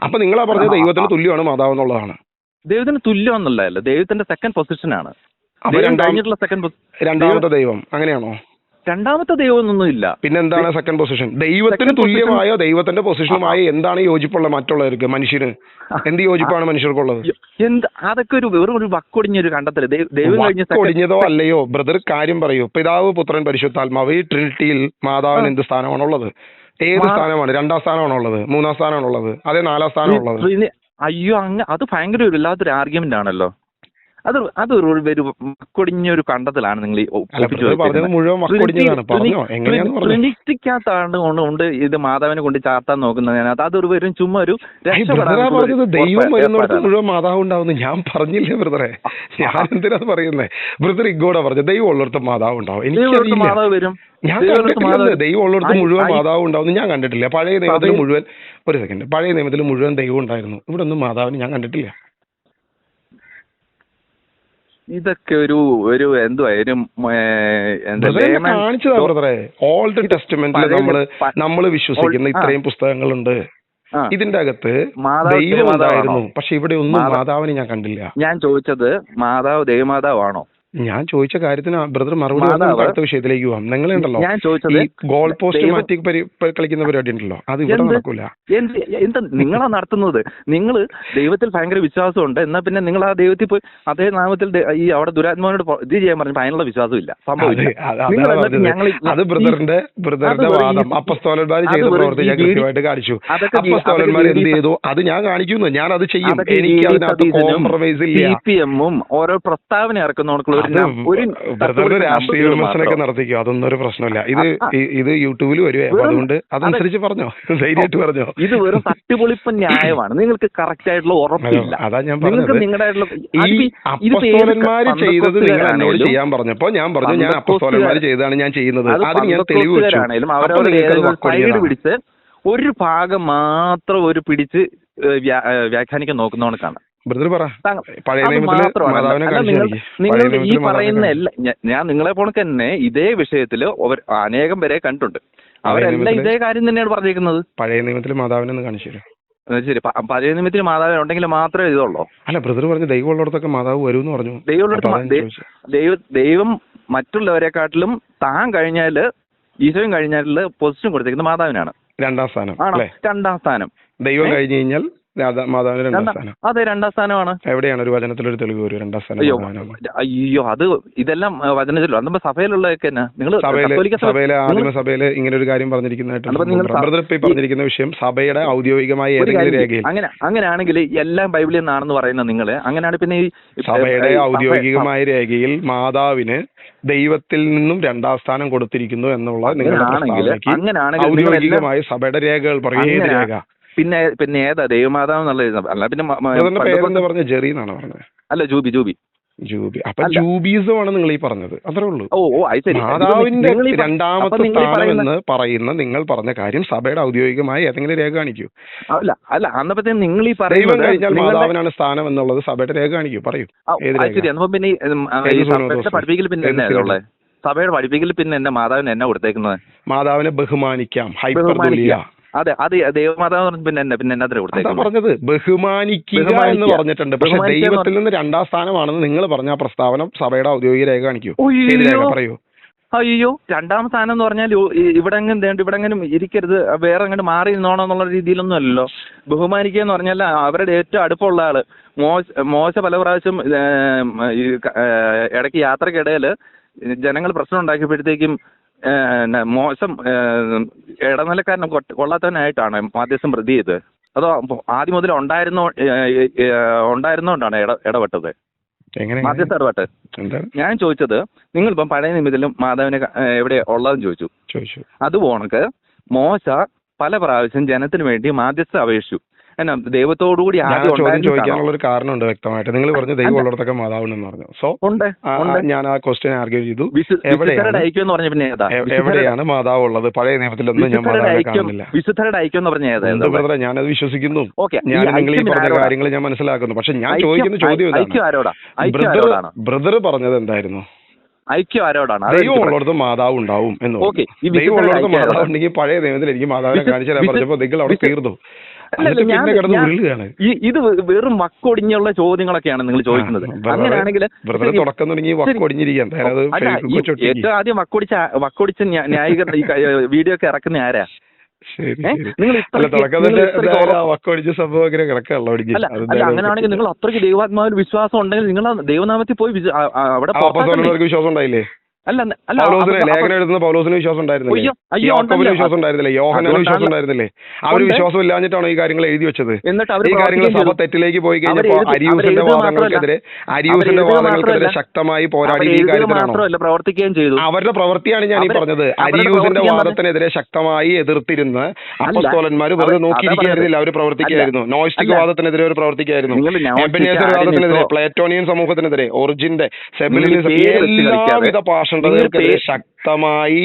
അപ്പൊ നിങ്ങളാ പറഞ്ഞത് ദൈവത്തിന് തുല്യമാണ് മാതാവ് എന്നുള്ളതാണ്. ദൈവത്തിന് തുല്യം എന്നുള്ളതല്ല, ദൈവത്തിന്റെ സെക്കൻഡ് പൊസിഷനാണ്. രണ്ടാമത്തെ ദൈവം അങ്ങനെയാണോ? രണ്ടാമത്തെ ദൈവം ഒന്നുമില്ല. പിന്നെ എന്താണ് സെക്കൻഡ് പൊസിഷൻ? ദൈവത്തിന് തുല്യമായോ ദൈവത്തിന്റെ പൊസിഷനുമായോ എന്താണ് യോജിപ്പുള്ള മറ്റുള്ളവർക്ക്? മനുഷ്യന് എന്ത് യോജിപ്പാണ് മനുഷ്യർക്കുള്ളത്? അതൊക്കെ ഒരു വക്കൊടിഞ്ഞൊരു കണ്ടെത്തല്. ഒടിഞ്ഞതോ അല്ലയോ ബ്രദർ? കാര്യം പറയൂ. പിതാവ്, പുത്രൻ, പരിശുദ്ധാത്മാവ്, ഈ ട്രിനിറ്റിയിൽ മാതാവിന് എന്ത് സ്ഥാനമാണുള്ളത്? ഏത് സ്ഥാനമാണ്? 2ാം സ്ഥാനമാണുള്ളത്? 3ാം സ്ഥാനമാണുള്ളത്? അതേ 4ാം സ്ഥാനമാണുള്ളത്? അയ്യോ, അത് ഭയങ്കര വല്ലാത്തൊരു ആർഗ്യുമെന്റ് ആണല്ലോ. അതൊരു മക്കൊടിഞ്ഞൊരു കണ്ടത്തിലാണ് നിങ്ങൾ ട്രിനിറ്റിക്കകത്താണ് കൊണ്ട് ഇത് മാതാവിനെ കൊണ്ട് ചാർത്താൻ നോക്കുന്നത്. അതൊരു വരും ചുമ്മാ ഒരു ദൈവം വരുന്നിടത്ത് മുഴുവൻ മാതാവ് ഉണ്ടാവുന്നു ഞാൻ പറഞ്ഞില്ലേ ബ്രദറെ? ഞാൻ എന്തിനാ പറയുന്നേ? ബ്രദർ ഇഗോടെ പറഞ്ഞു ദൈവം ഉള്ളിടത്ത് മാതാവ് ഉണ്ടാവും. എനിക്ക് മാതാവ് വരും. ഞാൻ കണ്ടിട്ടില്ല ദൈവം ഉള്ളിടത്ത് മുഴുവൻ മാതാവ് ഉണ്ടാവും. ഞാൻ കണ്ടിട്ടില്ല. പഴയ നിയമത്തിൽ മുഴുവൻ പഴയ നിയമത്തിൽ മുഴുവൻ ദൈവം ഉണ്ടായിരുന്നു. ഇവിടെ ഒന്നും മാതാവിന് ഞാൻ കണ്ടിട്ടില്ല. ഇതൊക്കെ ഒരു എന്തുവാ കാണിച്ചതാ ബ്രദറെ. ഓൾഡ് ടെസ്റ്റ്മെന്റിൽ നമ്മള് വിശ്വസിക്കുന്ന ഇത്രയും പുസ്തകങ്ങളുണ്ട്. ഇതിന്റെ അകത്ത് ദൈവം ഉണ്ടായിരുന്നു. പക്ഷെ ഇവിടെ ഒന്നും മാതാവിനെ ഞാൻ കണ്ടില്ല. ഞാൻ ചോദിച്ചത് മാതാവ് ദൈവമാതാവാണോ? ഞാൻ ചോദിച്ച കാര്യത്തിന് ബ്രദർ മറുപടി അടുത്ത വിഷയത്തിലേക്ക് പോവാം. നിങ്ങളുണ്ടല്ലോ ഈ ഗോൾ പോസ്റ്റ് മാറ്റി കളിക്കുന്ന പരിപാടി ഉണ്ടല്ലോ, അത് ഇവിടെ നടക്കൂല. എന്താ നിങ്ങളാ നടത്തുന്നത്? നിങ്ങൾ ദൈവത്തിൽ ഭയങ്കര വിശ്വാസമുണ്ട്, എന്നാ പിന്നെ നിങ്ങൾ ആ ദൈവത്തിൽ പോയി അതേ നാമത്തിൽ ഈ അവിടെ ദുരാത്മാവിനോട് ഇത് ചെയ്യാൻ പറഞ്ഞപ്പോൾ അതിനുള്ള വിശ്വാസമില്ല, സംഭവില്ല. അത് ബ്രദറിന്റെ വാദം. അപ്പസ്തോലന്മാർ ചെയ്ത പ്രവൃത്തി ഞാൻ കൃത്യമായിട്ട് കാണിച്ചു. അപ്പസ്തോലന്മാർ എന്ത് ചെയ്തു അത് ഞാൻ കാണിക്കുന്നു. ഞാൻ അത് ചെയ്യും. എനിക്ക് അതിനകത്ത് കോംപ്രമൈസ് ഇല്ല. CPM-ഉം ഓരോ പ്രസ്താവന ഇറക്കുന്നവർക്കുള്ള രാഷ്ട്രീയ വിമർശനമൊക്കെ നടത്തിക്കോ, അതൊന്നും ഒരു പ്രശ്നമില്ല. ഇത് യൂട്യൂബിൽ വരുവേ, അതുകൊണ്ട് അതനുസരിച്ച് പറഞ്ഞോ, ധൈര്യമായിട്ട് പറഞ്ഞോ. ഇത് വെറും തട്ടിപ്പൊളിപ്പൻ ന്യായമാണ്. നിങ്ങൾക്ക് കറക്റ്റ് ആയിട്ടുള്ള ഉറപ്പില്ല. അതാ ഞാൻ പറഞ്ഞത്. ഈ അപ്പസ്തോലന്മാര് ചെയ്തത് നിങ്ങൾ എന്നോട് ചെയ്യാൻ പറഞ്ഞപ്പോ ഞാൻ പറഞ്ഞു ഞാൻ അപ്പസ്തോലന്മാര് ചെയ്തതാണ് ഞാൻ ചെയ്യുന്നത്. അതിന് ഞാൻ തെളിവ് വെച്ചു. പിടിച്ച് ഒരു ഭാഗം മാത്രം ഒരു പിടിച്ച് വ്യാഖ്യാനിക്കാൻ നോക്കുന്നവണക്കാണ്. ബ്രദർ പറ, പഴയ നിയമത്തില് നിങ്ങൾ ഈ പറയുന്ന എല്ലാ ഞാൻ നിങ്ങളെ പോണക്ക് തന്നെ ഇതേ വിഷയത്തില് അനേകം പേരെ കണ്ടിട്ടുണ്ട്. അവരെല്ലാം ഇതേ കാര്യം തന്നെയാണ് പറഞ്ഞിരിക്കുന്നത്. പഴയ നിയമത്തിൽ മാതാവിനെ കാണിച്ചു തരും. ശരി, പഴയ നിയമത്തിൽ മാതാവ് ഉണ്ടെങ്കിൽ മാത്രമേ ഇതുള്ളൂ. അല്ല ബ്രദർ പറഞ്ഞു ദൈവം ഉള്ളിടത്തൊക്കെ മാതാവ് വരും എന്ന് പറഞ്ഞു. ദൈവം മറ്റുള്ളവരെക്കാട്ടിലും താൻ കഴിഞ്ഞാല് ഈശോയും കഴിഞ്ഞാല് പൊസിഷൻ കൊടുത്തിരിക്കുന്നത് മാതാവിനാണ്. രണ്ടാം സ്ഥാനം. രണ്ടാം സ്ഥാനം. ദൈവം കഴിഞ്ഞു കഴിഞ്ഞാൽ മാതാവിന് രണ്ടാം സ്ഥാനം. അതെ, രണ്ടാം സ്ഥാനമാണ്. എവിടെയാണ് ഒരു വചനത്തിലൊരു തെളിവ് വരും രണ്ടാം സ്ഥാനം? അയ്യോ, അത് ഇതെല്ലാം വചനത്തിലോ അന്ന് സഭയിലുള്ളതൊക്കെ സഭയിലെ ആദിമസഭയില് ഇങ്ങനെ ഒരു കാര്യം പറഞ്ഞിരിക്കുന്നതായിട്ട് പറഞ്ഞിരിക്കുന്ന വിഷയം സഭയുടെ ഔദ്യോഗികമായ ഏതെങ്കിലും രേഖയിൽ അങ്ങനെയാണെങ്കിൽ എല്ലാം ബൈബിളിൽ നിന്നാണെന്ന് പറയുന്നത് നിങ്ങള്. അങ്ങനെയാണ് പിന്നെ ഈ സഭയുടെ ഔദ്യോഗികമായ രേഖയിൽ മാതാവിന് ദൈവത്തിൽ നിന്നും രണ്ടാം സ്ഥാനം കൊടുത്തിരിക്കുന്നു എന്നുള്ള നിങ്ങളുടെ ഔദ്യോഗികമായ സഭയുടെ രേഖകൾ പറയും. ഏത് രേഖ? പിന്നെ ഏതാ ദൈവമാതാവ് എന്നുള്ളത്? അല്ല പിന്നെ പേരെന്താ പറഞ്ഞ? ജെറി എന്നാണ് പറഞ്ഞത്. അല്ല, ജൂബി. അപ്പൊ ജൂബിസമാണ് നിങ്ങൾ ഈ പറഞ്ഞത്, അത്രേ ഉള്ളൂ. മാതാവിന്റെ രണ്ടാമത്തെ സ്ഥാനം എന്ന് പറയുന്ന നിങ്ങൾ പറഞ്ഞ കാര്യം സഭയുടെ ഔദ്യോഗികമായ ഏതെങ്കിലും രേഖ കാണിക്കൂ. അല്ല അന്നപ്പത്തേനും നിങ്ങൾ ഈ ദൈവം കഴിഞ്ഞാൽ മാതാവിനാണ് സ്ഥാനം എന്നുള്ളത് സഭയുടെ രേഖ കാണിക്കൂ, പറയൂ. പിന്നെ പഠിപ്പിക്കൽ പിന്നെ സഭയുടെ പഠിപ്പിക്കൽ പിന്നെ എന്നെ മാതാവിന് എന്നാ കൊടുത്തേക്കുന്നത്? മാതാവിനെ ബഹുമാനിക്കാം, ഹൈപ്പർബോലിയ. അതെ, അത് ദൈവമാതാവ് പിന്നെ എന്നാ കൊടുത്തേക്കുന്നത്? പറഞ്ഞത് ബഹുമാനിക്കുക എന്ന് പറഞ്ഞിട്ടുണ്ട്. പക്ഷെ ദൈവത്തിൽ നിന്ന് രണ്ടാം സ്ഥാനമാണെന്ന് നിങ്ങൾ പറഞ്ഞ പ്രസ്താവന സഭയുടെ ഔദ്യോഗിക രേഖ കാണിക്കൂ. പറയൂ. അയ്യോ, രണ്ടാം സ്ഥാനം എന്ന് പറഞ്ഞാൽ ഇവിടെങ്ങനും ഇരിക്കരുത്, വേറെ അങ്ങോട്ട് മാറി നിന്നോണം എന്നുള്ള രീതിയിലൊന്നും അല്ലല്ലോ. ബഹുമാനിക്കുക എന്ന് പറഞ്ഞാൽ അവരുടെ ഏറ്റവും അടുപ്പമുള്ള ആള് മോശ പല പ്രാവശ്യം ഇടയ്ക്ക് യാത്രക്കിടയിൽ ജനങ്ങൾ പ്രശ്നം ഉണ്ടാക്കിയപ്പോഴത്തേക്കും മോശം ഇടനിലക്കാരനെ കൊള്ളാത്തവനായിട്ടാണ് മാധ്യസ്ഥം പ്രതി ചെയ്ത്. അതോ ആദ്യം മുതൽ ഉണ്ടായിരുന്നോണ്ടാണ് ഇടപെട്ടത്, മാധ്യസ്ഥ ഇടപെട്ട്. ഞാൻ ചോദിച്ചത് നിങ്ങളിപ്പം പഴയ നിമിത്തിലും മാതാവിനെ എവിടെ ഉള്ളതെന്ന് ചോദിച്ചു. അതുപോണക്ക് മോശ പല പ്രാവശ്യം ജനത്തിന് വേണ്ടി മാധ്യസ്ഥ അപേക്ഷിച്ചു. എന്നാ ദൈവത്തോടുകൂടി ചോദിക്കാനുള്ള ഒരു കാരണമുണ്ട് വ്യക്തമായിട്ട്. നിങ്ങൾ പറഞ്ഞു ദൈവം ഉള്ളിടത്തൊക്കെ മാതാവെന്ന് പറഞ്ഞു. സോ ഞാൻ ആ ക്വസ്റ്റ്യൻ ആർഗ്യൂ ചെയ്തു. എവിടെയാണ് മാതാവ് ഉള്ളത്? പഴയ നിയമത്തിലൊന്നും ഞാൻ മാതാവിനെ കാണുന്നില്ല. വിശുദ്ധരുടെ ഐക്യം എന്ന് പറഞ്ഞ ഞാനത് വിശ്വസിക്കുന്നു. ഞാൻ നിങ്ങൾ ഈ പറഞ്ഞ കാര്യങ്ങൾ ഞാൻ മനസ്സിലാക്കുന്നു. പക്ഷെ ഞാൻ ചോദിക്കുന്ന ചോദ്യം ബ്രദർ പറഞ്ഞത് എന്തായിരുന്നു? ഐക്യം ആരോടാണ്? ദൈവം ഉള്ളിടത്ത് മാതാവ് ഉണ്ടാവും എന്ന്. ദൈവം ഉള്ളിടത്ത് മാതാവ് ഉണ്ടെങ്കിൽ പഴയ നിയമത്തിൽ എനിക്ക് മാതാവിനെ കാണിച്ചു തരാൻ പറഞ്ഞപ്പോ നിങ്ങൾ അവിടെ തീർന്നു. ഇത് വെറും വക്കൊടിഞ്ഞുള്ള ചോദ്യങ്ങളൊക്കെയാണ് നിങ്ങൾ ചോദിക്കുന്നത്. അങ്ങനെയാണെങ്കിൽ തുടക്കം തുടങ്ങി വക്കൊടിഞ്ഞിരിക്കാൻ ഏറ്റവും ആദ്യം വക്കൊടിച്ച് ന്യായീകരണ ഈ വീഡിയോ ഒക്കെ ഇറക്കുന്ന ആരാ? അങ്ങനെയാണെങ്കിൽ നിങ്ങൾ അത്രയ്ക്ക് ദൈവാത്മാവിൽ വിശ്വാസം ഉണ്ടെങ്കിൽ നിങ്ങൾ ദൈവനാമത്തിൽ പോയി അവിടെ വിശ്വാസം ഉണ്ടായില്ലേ? അല്ല അല്ല പൗലോസിന് ലേഖനം എഴുതുന്ന പൗലോസിന് വിശ്വാസം ഉണ്ടായിരുന്നില്ലേ? യാക്കോബിന് വിശ്വാസം ഉണ്ടായിരുന്നില്ലേ? യോഹന്നാന് വിശ്വാസം ഉണ്ടായിരുന്നില്ലേ? അവര് വിശ്വാസം ഇല്ലാഞ്ഞിട്ടാണോ ഈ കാര്യങ്ങൾ എഴുതി വെച്ചത്? ഈ കാര്യങ്ങൾ സഭ തെറ്റിലേക്ക് പോയി കഴിഞ്ഞപ്പോൾ അരിയൂസിന്റെ വാദങ്ങൾക്കെതിരെ ശക്തമായി പോരാടി ഈ കാര്യത്തിലാണോ? പ്രവർത്തിക്കുകയും ചെയ്തു. അവരുടെ പ്രവൃത്തിയാണ് ഞാൻ ഈ പറഞ്ഞത്. അരിയൂസിന്റെ വാദത്തിനെതിരെ ശക്തമായി എതിർത്തിരുന്ന് അപ്പസ്തോലന്മാർ വെറുതെ നോക്കിയിരിക്കുകയായിരുന്നില്ല, അവർ പ്രവർത്തിക്കുകയായിരുന്നു. നോയിസ്റ്റിക് വാദത്തിനെതിരെ അവർ പ്രവർത്തിക്കുകയായിരുന്നു. എബനേസർ വാദത്തിനെതിരെ, പ്ലേറ്റോണിയൻ സമൂഹത്തിനെതിരെ, ഒറിജിന്റെ, സെബിലിനിസം, എല്ലാവിധ പാഷണ്ഡതകൾക്കെതിരെ ശക്തമായി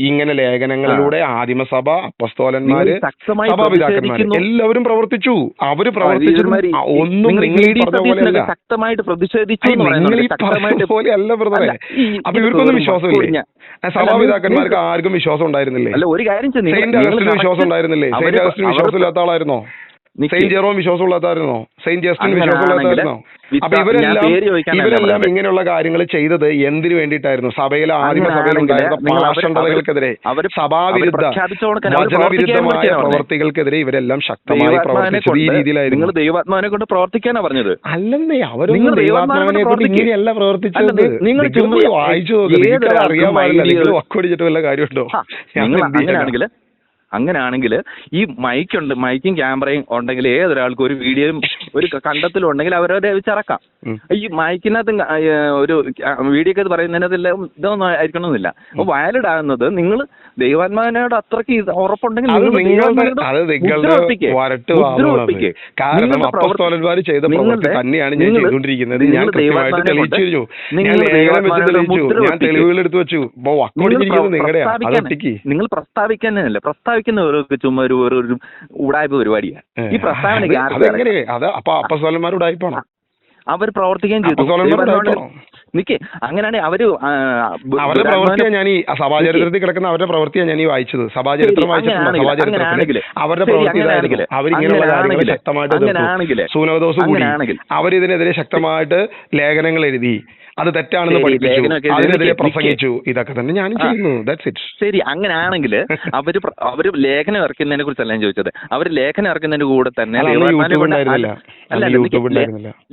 ഇങ്ങനെ ലേഖനങ്ങളിലൂടെ ആദിമസഭ, അപ്പസ്തോലന്മാര്, സഭാപിതാക്കന്മാര് എല്ലാവരും പ്രവർത്തിച്ചു. അവര് പ്രവർത്തിച്ചു. ഒന്നും നിങ്ങൾ ഈ പറഞ്ഞ പോലെയല്ല, ശക്തമായിട്ട് പ്രതിഷേധിച്ചു. നിങ്ങൾ ഈ പറഞ്ഞ പോലെയല്ല ബ്രദറെ. അപ്പൊ ഇവർക്കൊന്നും വിശ്വാസമില്ലേ? സഭാപിതാക്കന്മാർക്ക് ആർക്കും വിശ്വാസം ഉണ്ടായിരുന്നില്ലേ? ഒരു കാര്യം സെയിന്റ് അഗസ്റ്റിന് വിശ്വാസം ഉണ്ടായിരുന്നില്ലേ? സെയിന്റ് അഗസ്റ്റിന് വിശ്വാസമില്ലാത്ത ആളായിരുന്നോ? സെയിന്റ് ജെറോം വിശ്വാസമുള്ളതായിരുന്നോ? സെയിന്റ് ജസ്റ്റിൻ വിശ്വാസമുള്ളതായിരുന്നോ? അപ്പൊ ഇവരെല്ലാം ഇങ്ങനെയുള്ള കാര്യങ്ങൾ ചെയ്തത് എന്തിനു വേണ്ടിയിട്ടായിരുന്നു? സഭയിലെ ആദിമസഭയിൽ ഉണ്ടായിരുന്ന പാഷണ്ഡതകൾക്കെതിരെ, സഭാവിരുദ്ധ വചനവിരുദ്ധമായ പ്രവർത്തികൾക്കെതിരെ ഇവരെല്ലാം ശക്തമായി പ്രവർത്തിച്ചത് ഈ രീതിയിലായിരുന്നു. നിങ്ങൾ ദൈവാത്മാവിനെ കൊണ്ട് പ്രവർത്തിക്കാനാ പറഞ്ഞത്? അല്ലെന്നേ, അവരൊന്നും ദൈവാത്മാവിനെ കൊണ്ട് ഇങ്ങനെയല്ല പ്രവർത്തിച്ചത്. നിങ്ങൾ വായിച്ചു നോക്കുക, അറിയാൻ പാടില്ല. നിങ്ങൾ വക്കോടിച്ചിട്ട് വല്ല കാര്യമുണ്ടോ? അങ്ങനെയാണെങ്കിൽ ഈ മൈക്കും ക്യാമറയും ഉണ്ടെങ്കിൽ ഏതൊരാൾക്കും ഒരു വീഡിയോയും ഒരു കണ്ടെത്തലും ഉണ്ടെങ്കിൽ അവരവരെ വെച്ചിറക്കാം. ഈ മൈക്കിനകത്ത് ഒരു വീഡിയോ ഒക്കെ പറയുന്നതിനകത്തെല്ലാം ഇതൊന്നും ആയിരിക്കണമെന്നില്ല. അപ്പൊ വയലഡ് ആകുന്നത് നിങ്ങൾ ദൈവാത്മാവിനോട് അത്രയ്ക്ക് ഉറപ്പുണ്ടെങ്കിൽ നിങ്ങൾ പ്രസ്താവിക്കാനല്ല, പ്രസ്താവിക്കുന്നവർക്ക് ചുമ്മാ ഒരു ഉടായ്പ പരിപാടിയാണ് ഈ പ്രസ്താവനയ്ക്ക്. അവർ പ്രവർത്തിക്കുകയും ചെയ്തു. നിക്ക് അങ്ങനെയാണെങ്കിൽ അവരുടെ പ്രവൃത്തിയാണ് ഞാൻ ഈ സഭാചരിത്രത്തിൽ കിടക്കുന്ന അവരുടെ പ്രവൃത്തിയാണ് ഞാൻ ഈ വായിച്ചത്. സഭാചരിത്രം വായിച്ചിട്ടുണ്ട്. സഭാചരിത്രത്തിൽ അവരുടെ പ്രവൃത്തി അവരിങ്ങനെയുള്ള കാര്യങ്ങൾ ശക്തമായിട്ട് സൂനോദോസ് കൂടി അവരിതിനെതിരെ ശക്തമായിട്ട് ലേഖനങ്ങൾ എഴുതി, അത് തെറ്റാണെന്ന് പഠിപ്പിച്ചു, അതിനെതിരെ പ്രസംഗിച്ചു. ഇതൊക്കെ തന്നെ ഞാൻ ചെയ്യുന്നു. That's it. ശരി, അങ്ങനെയാണെങ്കിൽ അവര് ലേഖനം ഇറക്കുന്നതിനെ കുറിച്ചല്ല ഞാൻ ചോദിച്ചത്. അവര് ലേഖനം ഇറക്കുന്നതിന്റെ കൂടെ തന്നെ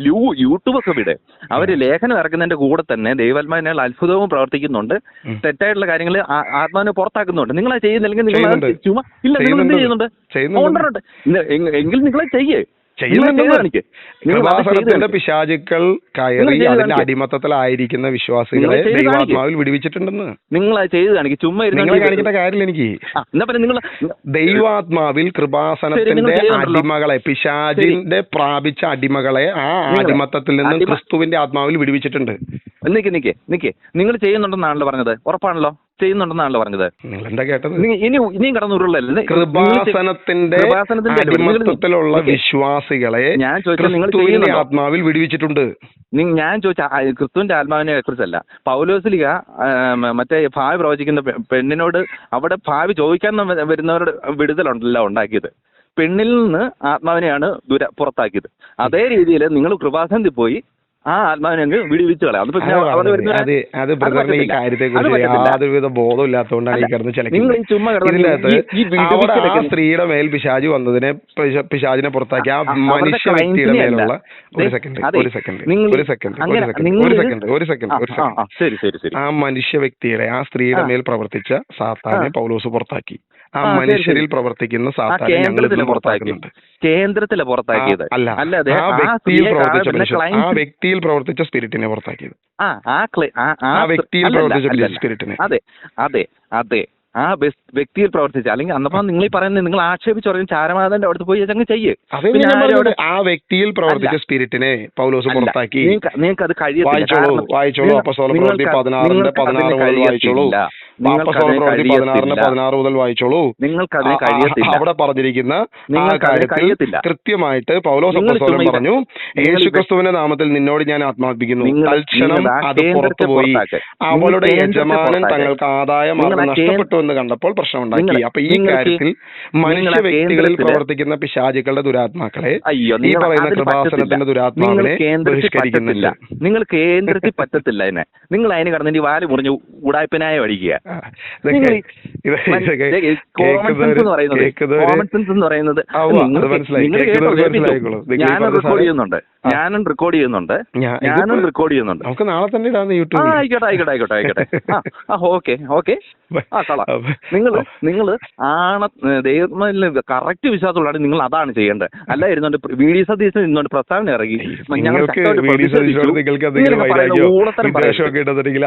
യൂട്യൂബ് ഒക്കെ വിടെ അവര് ലേഖനം ഇറക്കുന്നതിന്റെ കൂടെ തന്നെ ദൈവാത്മാവിനാൽ അത്ഭുതവും പ്രവർത്തിക്കുന്നുണ്ട്, തെറ്റായിട്ടുള്ള കാര്യങ്ങൾ ആത്മാവിനെ പുറത്താക്കുന്നുണ്ട്. നിങ്ങളത് ചെയ്യുന്നില്ലെങ്കിൽ നിങ്ങൾ ചുമ്മാ ഇല്ല, നിങ്ങൾ എന്ത് ചെയ്യുന്നുണ്ട്? എങ്കിൽ നിങ്ങളെ ചെയ്യേ. കൃപാസനത്തിന്റെ പിശാചുക്കൾ കയറി അതിന്റെ അടിമത്തത്തിലായിരിക്കുന്ന വിശ്വാസികളെ ദൈവാത്മാവിൽ വിടുവിച്ചിട്ടുണ്ടെന്ന് നിങ്ങൾ ചെയ്ത് കാണിക്കും. ചുമ്മാ നിങ്ങളെ കാണിക്കേണ്ട കാര്യമില്ല എനിക്ക്. ദൈവാത്മാവിൽ കൃപാസനത്തിന്റെ അടിമകളെ, പിശാചിന്റെ പ്രാപിച്ച അടിമകളെ ആ അടിമത്തത്തിൽ നിന്ന് ക്രിസ്തുവിന്റെ ആത്മാവിൽ വിടുവിച്ചിട്ടുണ്ട്. നിക്ക് നിങ്ങൾ ചെയ്യുന്നുണ്ടെന്നാണല്ലോ പറഞ്ഞത്. ഉറപ്പാണല്ലോ ചെയ്യുന്നുണ്ടെന്നാണല്ലോ പറഞ്ഞത്. നിങ്ങൾ എന്താ കേട്ടത്? ഇനിയും കടന്നുരുള്ളല്ലേ? കൃപാസനത്തിന്റെ അടിമത്തത്തിലുള്ള വിശ്വാസികളെ ഞാൻ ക്രിസ്തുവിന്റെ ആത്മാവിൽ വിടുവിച്ചിട്ടുണ്ട്. ഞാൻ ചോദിച്ച ക്രിസ്തുവിന്റെ ആത്മാവിനെ കുറിച്ചല്ല. പൗലോസ്ലിഹ മറ്റേ ഭാവി പ്രവചിക്കുന്ന പെണ്ണിനോട് അവിടെ ഭാവി ചോദിക്കാൻ വരുന്നവരുടെ വിടുതലുണ്ടല്ലോ ഉണ്ടാക്കിയത്. പെണ്ണിൽ നിന്ന് ആത്മാവിനെയാണ് പുറത്താക്കിയത്. അതേ രീതിയിൽ നിങ്ങൾ കൃപാസനത്തിൽ പോയി ആ ആത്മാവിനെ അങ്ങ് വിടുവിച്ചു കളയാം. അത് ബ്രദറിന് ഈ കാര്യത്തെ കുറിച്ച് യാതൊരുവിധ ബോധം ഇല്ലാത്തതുകൊണ്ടാണ് ഈ കിടന്ന് ചിലക്കുന്നത്. ആ സ്ത്രീയുടെ മേൽ പിശാച് വന്നതിനെ, പിശാചിനെ പുറത്താക്കി ആ മനുഷ്യ വ്യക്തിയുടെ മേലുള്ള ആ മനുഷ്യ വ്യക്തിയുടെ, ആ സ്ത്രീയുടെ മേൽ പ്രവർത്തിച്ച സാത്താനെ പൗലോസ് പുറത്താക്കി. ആ മനുഷ്യരിൽ പ്രവർത്തിക്കുന്ന സാത്താനെ ഞങ്ങൾ പുറത്താക്കുന്നുണ്ട്. കേന്ദ്രത്തിലെ പുറത്താക്കിയത് അല്ല, ആ വ്യക്തിയിൽ പ്രവർത്തിച്ച സ്പിരിറ്റിനെ പുറത്താക്കിയത്. ആ വ്യക്തിയിൽ പ്രവർത്തിച്ച സ്പിരിറ്റിനെ. അതെ അതെ അതെ ആ വ്യക്തിയിൽ പ്രവർത്തിച്ച, അല്ലെങ്കിൽ അന്നപ്പം നിങ്ങൾ ഈ പറയുന്നത് നിങ്ങൾ ആക്ഷേപിച്ച് പറയും ചാരമാതന്റെ അടുത്ത് പോയി അങ്ങ് ചെയ്യേ. ആ വ്യക്തിയിൽ പ്രവർത്തിച്ച സ്പിരിറ്റിനെ പൗലോസ് പുറത്താക്കി. നിങ്ങൾക്ക് അത് വായിച്ചോളൂ. അപ്പോസ്തല പ്രവൃത്തി 16 മുതൽ വായിച്ചോളൂ. 16 മുതൽ വായിച്ചോളൂ. നിങ്ങൾക്കതിന് കഴിയത്തില്ല. അവിടെ പറഞ്ഞിരിക്കുന്ന ആ കാര്യത്തിൽ കൃത്യമായിട്ട് പൗലോസ് അപ്പോസ്തലൻ പറഞ്ഞു, യേശുക്രിസ്തുവിന്റെ നാമത്തിൽ നിന്നോട് ഞാൻ ആത്മാപിക്കുന്നു. തൽക്ഷണം അത് പുറത്തുപോയി അവളുടെ യജമാനൻ തങ്ങൾക്ക് ആദായ മാർഗം നഷ്ടപ്പെട്ടു എന്ന് കണ്ടപ്പോൾ പ്രശ്നമുണ്ടാക്കി. അപ്പൊ ഈ കാര്യത്തിൽ മനുഷ്യ വ്യക്തികളിൽ പ്രവർത്തിക്കുന്ന പിശാചുക്കളുടെ ദുരാത്മാക്കളെ ഈ പറയുന്ന കൃപാസനത്തിന്റെ ദുരാത്മാവിനെ ബഹിഷ്കരിക്കുന്നില്ല. നിങ്ങൾ കേന്ദ്രത്തിൽ പറ്റത്തില്ല. അതിനെ നിങ്ങൾ അതിന് കടന്നിട്ട് വാല് മുറിഞ്ഞ് ഉടായ്പനായ വഴിക്കുക. കോമൺ സെൻസ് എന്ന് പറയുന്നത് ഞാനും റെക്കോർഡ് ചെയ്യുന്നുണ്ട്. നമുക്ക് നാളെ തന്നെ ആയിക്കോട്ടെ. ഓക്കെ. നിങ്ങൾ കറക്റ്റ് വിശ്വാസമുള്ള നിങ്ങൾ അതാണ് ചെയ്യേണ്ടത്. അല്ല ഇരുന്നോണ്ട് വി.ഡി. സതീശൻ ഇരുന്നോണ്ട് പ്രസ്താവന ഇറങ്ങി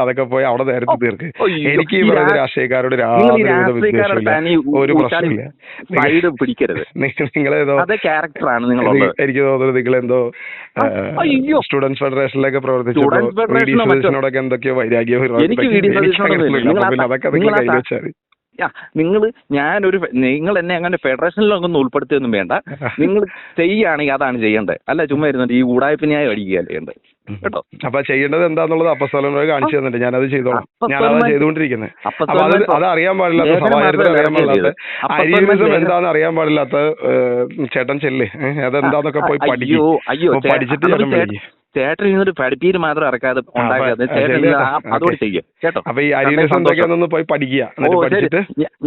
അതൊക്കെ പോയി അവിടെ നേരത്തെ തീർക്ക്. എനിക്ക് ഈ പറയുന്ന രാഷ്ട്രീയക്കാരോട് സൈഡ് പിടിക്കരുത്. നിങ്ങളേതോ ക്യാരക്ടറാണ് നിങ്ങൾ. എനിക്ക് തോന്നുന്നത് നിങ്ങളെന്തോ സ്റ്റുഡൻസ് ഫെഡറേഷനിലൊക്കെ പ്രവർത്തിച്ചോടൊക്കെ എന്തൊക്കെയോ വൈരാഗ്യം അതൊക്കെ കൈവച്ചാൽ നിങ്ങൾ എന്നെ അങ്ങനെ ഫെഡറേഷനിലൊന്നും ഉൾപ്പെടുത്തിയൊന്നും വേണ്ട. നിങ്ങൾ ചെയ്യുകയാണെങ്കിൽ അതാണ് ചെയ്യേണ്ടത്. അല്ല ചുമ്മാ ഇരുന്നിട്ട് ഈ ഉടായ്പന്യായം അടിക്കുകയല്ല ചെയ്യേണ്ടത് കേട്ടോ. അപ്പൊ ചെയ്യേണ്ടത് എന്താന്നുള്ളത് അപ്പസ്തലന്മാർ കാണിച്ചു തന്നിട്ട് ഞാനത് ചെയ്തോളാം. ഞാനത് ചെയ്തുകൊണ്ടിരിക്കുന്നത്. അത് അറിയാൻ പാടില്ലാത്ത സഭാചരിത്രം അറിയാൻ പാടില്ലാത്ത അരിയനിസം എന്താന്ന് അറിയാൻ പാടില്ലാത്ത ചേട്ടൻ ചെല്ല് അതെന്താന്നൊക്കെ പോയി പഠിക്കും. പഠിച്ചിട്ട് ചേട്ടൻ വിളിക്കും. ചേട്ടൻ ഇന്നൊരു പഠിപ്പീര് മാത്രം ഇറക്കാതെ അതോട് ചെയ്യും കേട്ടോ. അപ്പൊ ഈ അരിയനിസം എന്തൊക്കെയാണെന്ന് പോയി പഠിക്കുക.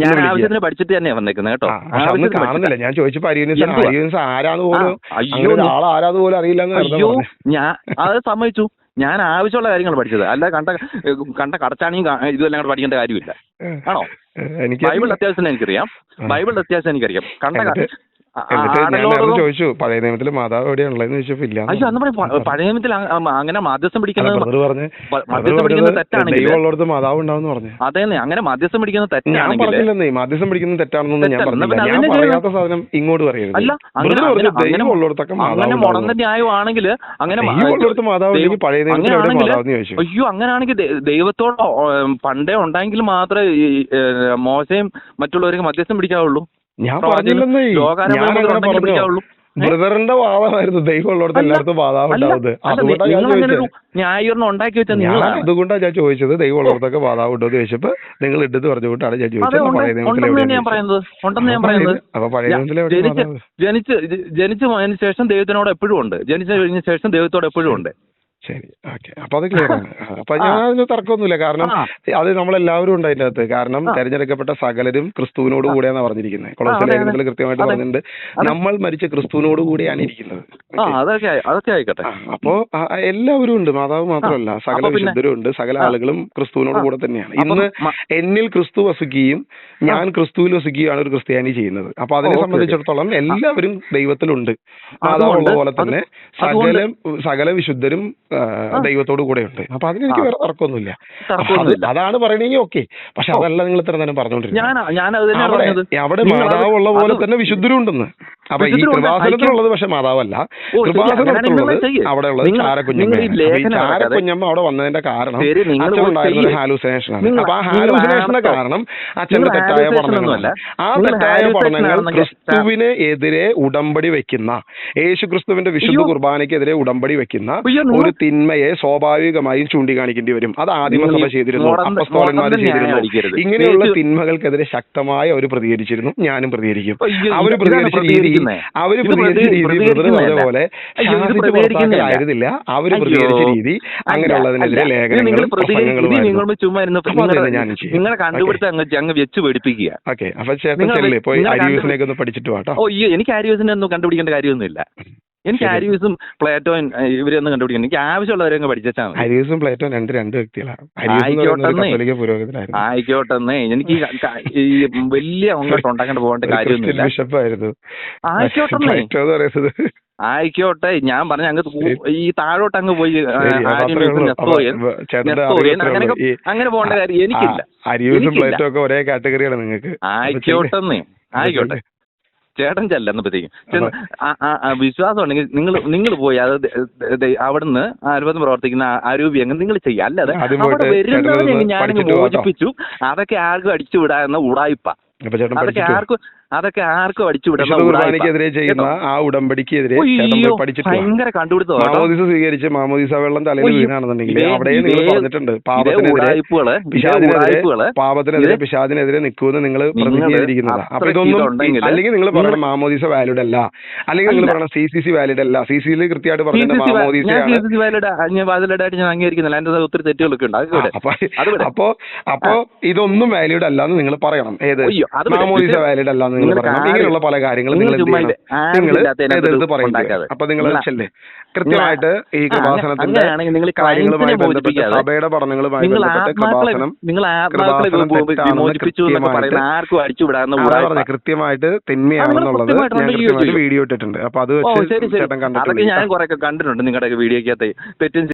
ഞാൻ ആവശ്യത്തിന് പഠിച്ചിട്ട് തന്നെയാ വന്നേക്കുന്നത് കേട്ടോ. അന്ന് കാണുന്നില്ല. ഞാൻ ചോദിച്ചപ്പോ അരിയനിസം ആരാന്ന് പോലും ആരാന്ന് പോലും അറിയില്ല. ഞാൻ അത് സമ്മതിച്ചു. ഞാൻ ആവശ്യമുള്ള കാര്യങ്ങൾ പഠിച്ചത്. അല്ല കണ്ട കടച്ചാണിയും ഇതുമെല്ലാം കൂടെ പഠിക്കേണ്ട കാര്യമില്ല. ആണോ? ബൈബിൾ അത്യാവശ്യം എനിക്കറിയാം. ചോദിച്ചു പഴയ നിയമത്തില് മാതാവ് എവിടെയാണുള്ളതെന്ന് ചോദിച്ചപ്പോ ഇല്ല. അയ്യോ അന്ന് പഴയ നിയമത്തിൽ അങ്ങനെ മധ്യസ്ഥം പിടിക്കുന്നത് തെറ്റാണെങ്കിൽ മാതാവ് ഉണ്ടാവും പറഞ്ഞു. അതെ, അങ്ങനെ മധ്യസ്ഥം പിടിക്കുന്നത് തെറ്റാണെങ്കിൽ മധ്യസ്ഥം പിടിക്കുന്നത് തെറ്റാണെന്നൊന്നും ഞാൻ പറഞ്ഞില്ല. ഞാൻ പറയാത്ത സാധനം ഇങ്ങോട്ട് പറയരുത്. അല്ല അങ്ങനെ മുടന്ന ന്യായമാണെങ്കിൽ അങ്ങനെ പഴയ നിയമത്തിൽ അയ്യോ അങ്ങനെയാണെങ്കിൽ ദൈവത്തോട് പണ്ടേ ഉണ്ടെങ്കിൽ മാത്രമേ മോശയും മറ്റുള്ളവർക്ക് മധ്യസ്ഥം പിടിക്കാവുള്ളൂ. ഞാൻ പറഞ്ഞില്ലെന്നേ. ബ്രദറിന്റെ വാദമായിരുന്നു ദൈവമുള്ളടത്ത് എല്ലായിടത്തും വാദം ഉണ്ടാവുന്നത്. അതുകൊണ്ടാണ് ഞാൻ ചോദിച്ചത് ദൈവമുള്ളടത്തൊക്കെ വാദം ഉണ്ടോ എന്ന് ചോദിച്ചപ്പോ നിങ്ങൾ ഇട്ടത് പറഞ്ഞുകൊണ്ടാണ് ഞാൻ ചോദിച്ചത്. അപ്പൊ പഴയ ജനിച്ചതിന് ശേഷം ദൈവത്തിനോട് എപ്പോഴും ഉണ്ട്. ജനിച്ചതിന് ശേഷം ദൈവത്തോട് എപ്പോഴും ഉണ്ട്. ശരി, ഓക്കെ. അപ്പൊ അത് ക്ലിയർ ആണ്. അപ്പൊ ഞാൻ തർക്കമൊന്നുമില്ല. കാരണം അത് നമ്മളെല്ലാവരും ഉണ്ട് അതിന്റെ അകത്ത്. കാരണം തെരഞ്ഞെടുക്കപ്പെട്ട സകലരും ക്രിസ്തുവിനോട് കൂടെയാണ് പറഞ്ഞിരിക്കുന്നത്. കൊളോസ്യ ലേഖനത്തിൽ കൃത്യമായിട്ട് പറഞ്ഞിട്ടുണ്ട്, നമ്മൾ മരിച്ച ക്രിസ്തുവിനോട് കൂടെയാണ് ഇരിക്കുന്നത്. അപ്പോ എല്ലാവരും ഉണ്ട്, മാതാവ് മാത്രമല്ല സകല വിശുദ്ധരും ഉണ്ട്. സകല ആളുകളും ക്രിസ്തുവിനോട് കൂടെ തന്നെയാണ്. ഇന്ന് എന്നിൽ ക്രിസ്തു വസിക്കുകയും ഞാൻ ക്രിസ്തുവിൽ വസിക്കുകയാണ് ഒരു ക്രിസ്ത്യാനി ചെയ്യുന്നത്. അപ്പൊ അതിനെ സംബന്ധിച്ചിടത്തോളം എല്ലാവരും ദൈവത്തിലുണ്ട്. മാതാവുള്ള പോലെ തന്നെ സകല വിശുദ്ധരും ദൈവത്തോട് കൂടെ ഉണ്ട്. അപ്പൊ അതിനെനിക്ക് വേറെ തർക്കമൊന്നുമില്ല. അതാണ് പറയണെങ്കിൽ ഓക്കെ. പക്ഷെ അതല്ല നിങ്ങൾ ഇത്ര നേരം പറഞ്ഞോണ്ടിരുന്നത്. അവിടെ മാതാവുള്ള പോലെ തന്നെ വിശുദ്ധരും ഉണ്ടെന്ന്. അപ്പൊ ഈ കൃപാസനത്തിലുള്ളത് പക്ഷെ മാതാവല്ല. കൃപാസനത്തിലുള്ളത് അവിടെ ഉള്ളത് ചാരക്കുഞ്ഞമ്മ. ചാരക്കുഞ്ഞമ്മ അവിടെ വന്നതിന്റെ കാരണം അച്ഛനുണ്ടായിരുന്ന ഹാലൂസിനേഷനാണ്. അപ്പൊ ആ ഹാലൂസിനേഷന്റെ കാരണം അച്ഛന്റെ തെറ്റായ പഠനങ്ങളല്ല. ആ തെറ്റായ പഠനങ്ങൾ ക്രിസ്തുവിന് എതിരെ ഉടമ്പടി വെക്കുന്ന, യേശു ക്രിസ്തുവിന്റെ വിശുദ്ധ കുർബാനയ്ക്കെതിരെ ഉടമ്പടി വെക്കുന്ന ഒരു തിന്മയെ സ്വാഭാവികമായും ചൂണ്ടിക്കാണിക്കേണ്ടി വരും. അത് ആദിമസഭ ചെയ്തിരുന്നു, അപ്പസ്തോലന്മാർ ചെയ്തിരുന്നു. ഇങ്ങനെയുള്ള തിന്മകൾക്കെതിരെ ശക്തമായി അവർ പ്രതികരിച്ചിരുന്നു. ഞാനും പ്രതികരിക്കും. അവർ പ്രതികരിച്ച രീതി പോലെ ആയിരുന്നില്ല. അവർ പ്രതികരിച്ച രീതി അങ്ങനെയുള്ളതിനെതിരെ ലേഖനങ്ങളും നിങ്ങളെ കണ്ടുപിടുത്തം അങ്ങ് വെച്ച് പേടിപ്പിക്കുക. ഓക്കെ, അപ്പൊ ചേട്ടൻ ചെല്ലേ പോയി അരിയൂസിനെയൊക്കെ ഒന്ന് പഠിച്ചിട്ട് വാട്ടോ. എനിക്ക് അരിയൂസിനെ ഒന്നും കണ്ടുപിടിക്കേണ്ട കാര്യമൊന്നുമില്ല. എനിക്ക് ആരിയൂസും പ്ലേറ്റോയും ഇവരൊന്നും കണ്ടുപിടിക്കണം. എനിക്ക് ആവശ്യമുള്ളവരൊക്കെ പഠിച്ചാൽ മതി. ആരിയൂസും പ്ലേറ്റോ രണ്ട് വ്യക്തികളാണ്. ആയിക്കോട്ടെന്നേ, എനിക്ക് ഈ വലിയ അങ്ങോട്ട് ഉണ്ടാക്കേണ്ട പോകേണ്ട കാര്യമൊന്നുമില്ല. ആയിക്കോട്ടെ, ഞാൻ പറഞ്ഞ അങ്ങ് ഈ താഴോട്ട് അങ്ങ് പോയി അങ്ങനെ പോകേണ്ട കാര്യം എനിക്കില്ല. ഒരേ കാറ്റഗറിയാണ് നിങ്ങൾക്ക്. ആയിക്കോട്ടെന്നേ, ആയിക്കോട്ടെ. ചേട്ടൻ ചെല്ലുന്നപ്പോഴത്തേക്കും വിശ്വാസം ഉണ്ടെങ്കിൽ നിങ്ങൾ പോയി അത് അവിടുന്ന് അത്ഭുതം പ്രവർത്തിക്കുന്ന അരൂപി അങ്ങ് നിങ്ങൾ ചെയ്യുക. അല്ലാതെ അവിടെ വരുന്നവരെ ഞാനങ്ങ് മോചിപ്പിച്ചു അതൊക്കെ ആർക്കും അടിച്ചു വിടാമെന്ന ഉടായിപ്പ. അപ്പൊ ചേട്ടൻ അതൊക്കെ ആർക്കും അടിച്ചു വിശുദ്ധ കുർബാനയ്ക്കെതിരെ ചെയ്യുന്ന ആ ഉടമ്പടിക്കെതിരെ ഭയങ്കര കണ്ടുപിടുത്തം. മാമോദീസ സ്വീകരിച്ച് മാമോദീസ വെള്ളം തലയിൽ വീണാണെന്നുണ്ടെങ്കിൽ അവിടെ നിങ്ങൾ പറഞ്ഞിട്ടുണ്ട് പാപത്തിനെതിരെ പിശാചിനെതിരെ നിൽക്കുമെന്ന് നിങ്ങൾ പ്രതിജ്ഞ ചെയ്തിരിക്കുന്നതാണ്. അപ്പൊ ഇതൊന്നും അല്ലെങ്കിൽ നിങ്ങൾ പറയണം മാമോദീസ വാലിഡ് അല്ല, അല്ലെങ്കിൽ നിങ്ങൾ പറയണം CCC വാലിഡ് അല്ല. CCC കൃത്യമായിട്ട് പറഞ്ഞിട്ട് മാമോദീസയാണ്. ഞാൻ അംഗീകരിക്കുന്നില്ല, അതിന്റെ ഒത്തിരി തെറ്റുകളൊക്കെ ഉണ്ട്. അപ്പൊ ഇതൊന്നും വാലിഡ് അല്ല എന്ന് നിങ്ങൾ പറയണം. ഏത് മാമോദീസ വാലിഡ് അല്ല എന്ന് നിങ്ങൾ പറയണം. ഇങ്ങനെയുള്ള പല കാര്യങ്ങളും നിങ്ങൾ എതിർത്ത് പറയുന്നത്. അപ്പൊ നിങ്ങൾ വെച്ചല്ലേ കൃത്യമായിട്ട് ഈ കൃപാസനത്തിന്റെ കാര്യങ്ങളുമായി ബന്ധപ്പെട്ട് സഭയുടെ പഠനങ്ങളുമായി ബന്ധപ്പെട്ട് കൃത്യമായിട്ട് തിന്മയാണെന്നുള്ളത് ഞാൻ കൃത്യമായിട്ട് വീഡിയോ ഇട്ടിട്ടുണ്ട്. അപ്പൊ അത് വെച്ച് ചേട്ടൻ കണ്ടിട്ടുണ്ട്. ഞാൻ കുറെ കണ്ടിട്ടുണ്ട് നിങ്ങളുടെ വീഡിയോക്കകത്ത് തെറ്റും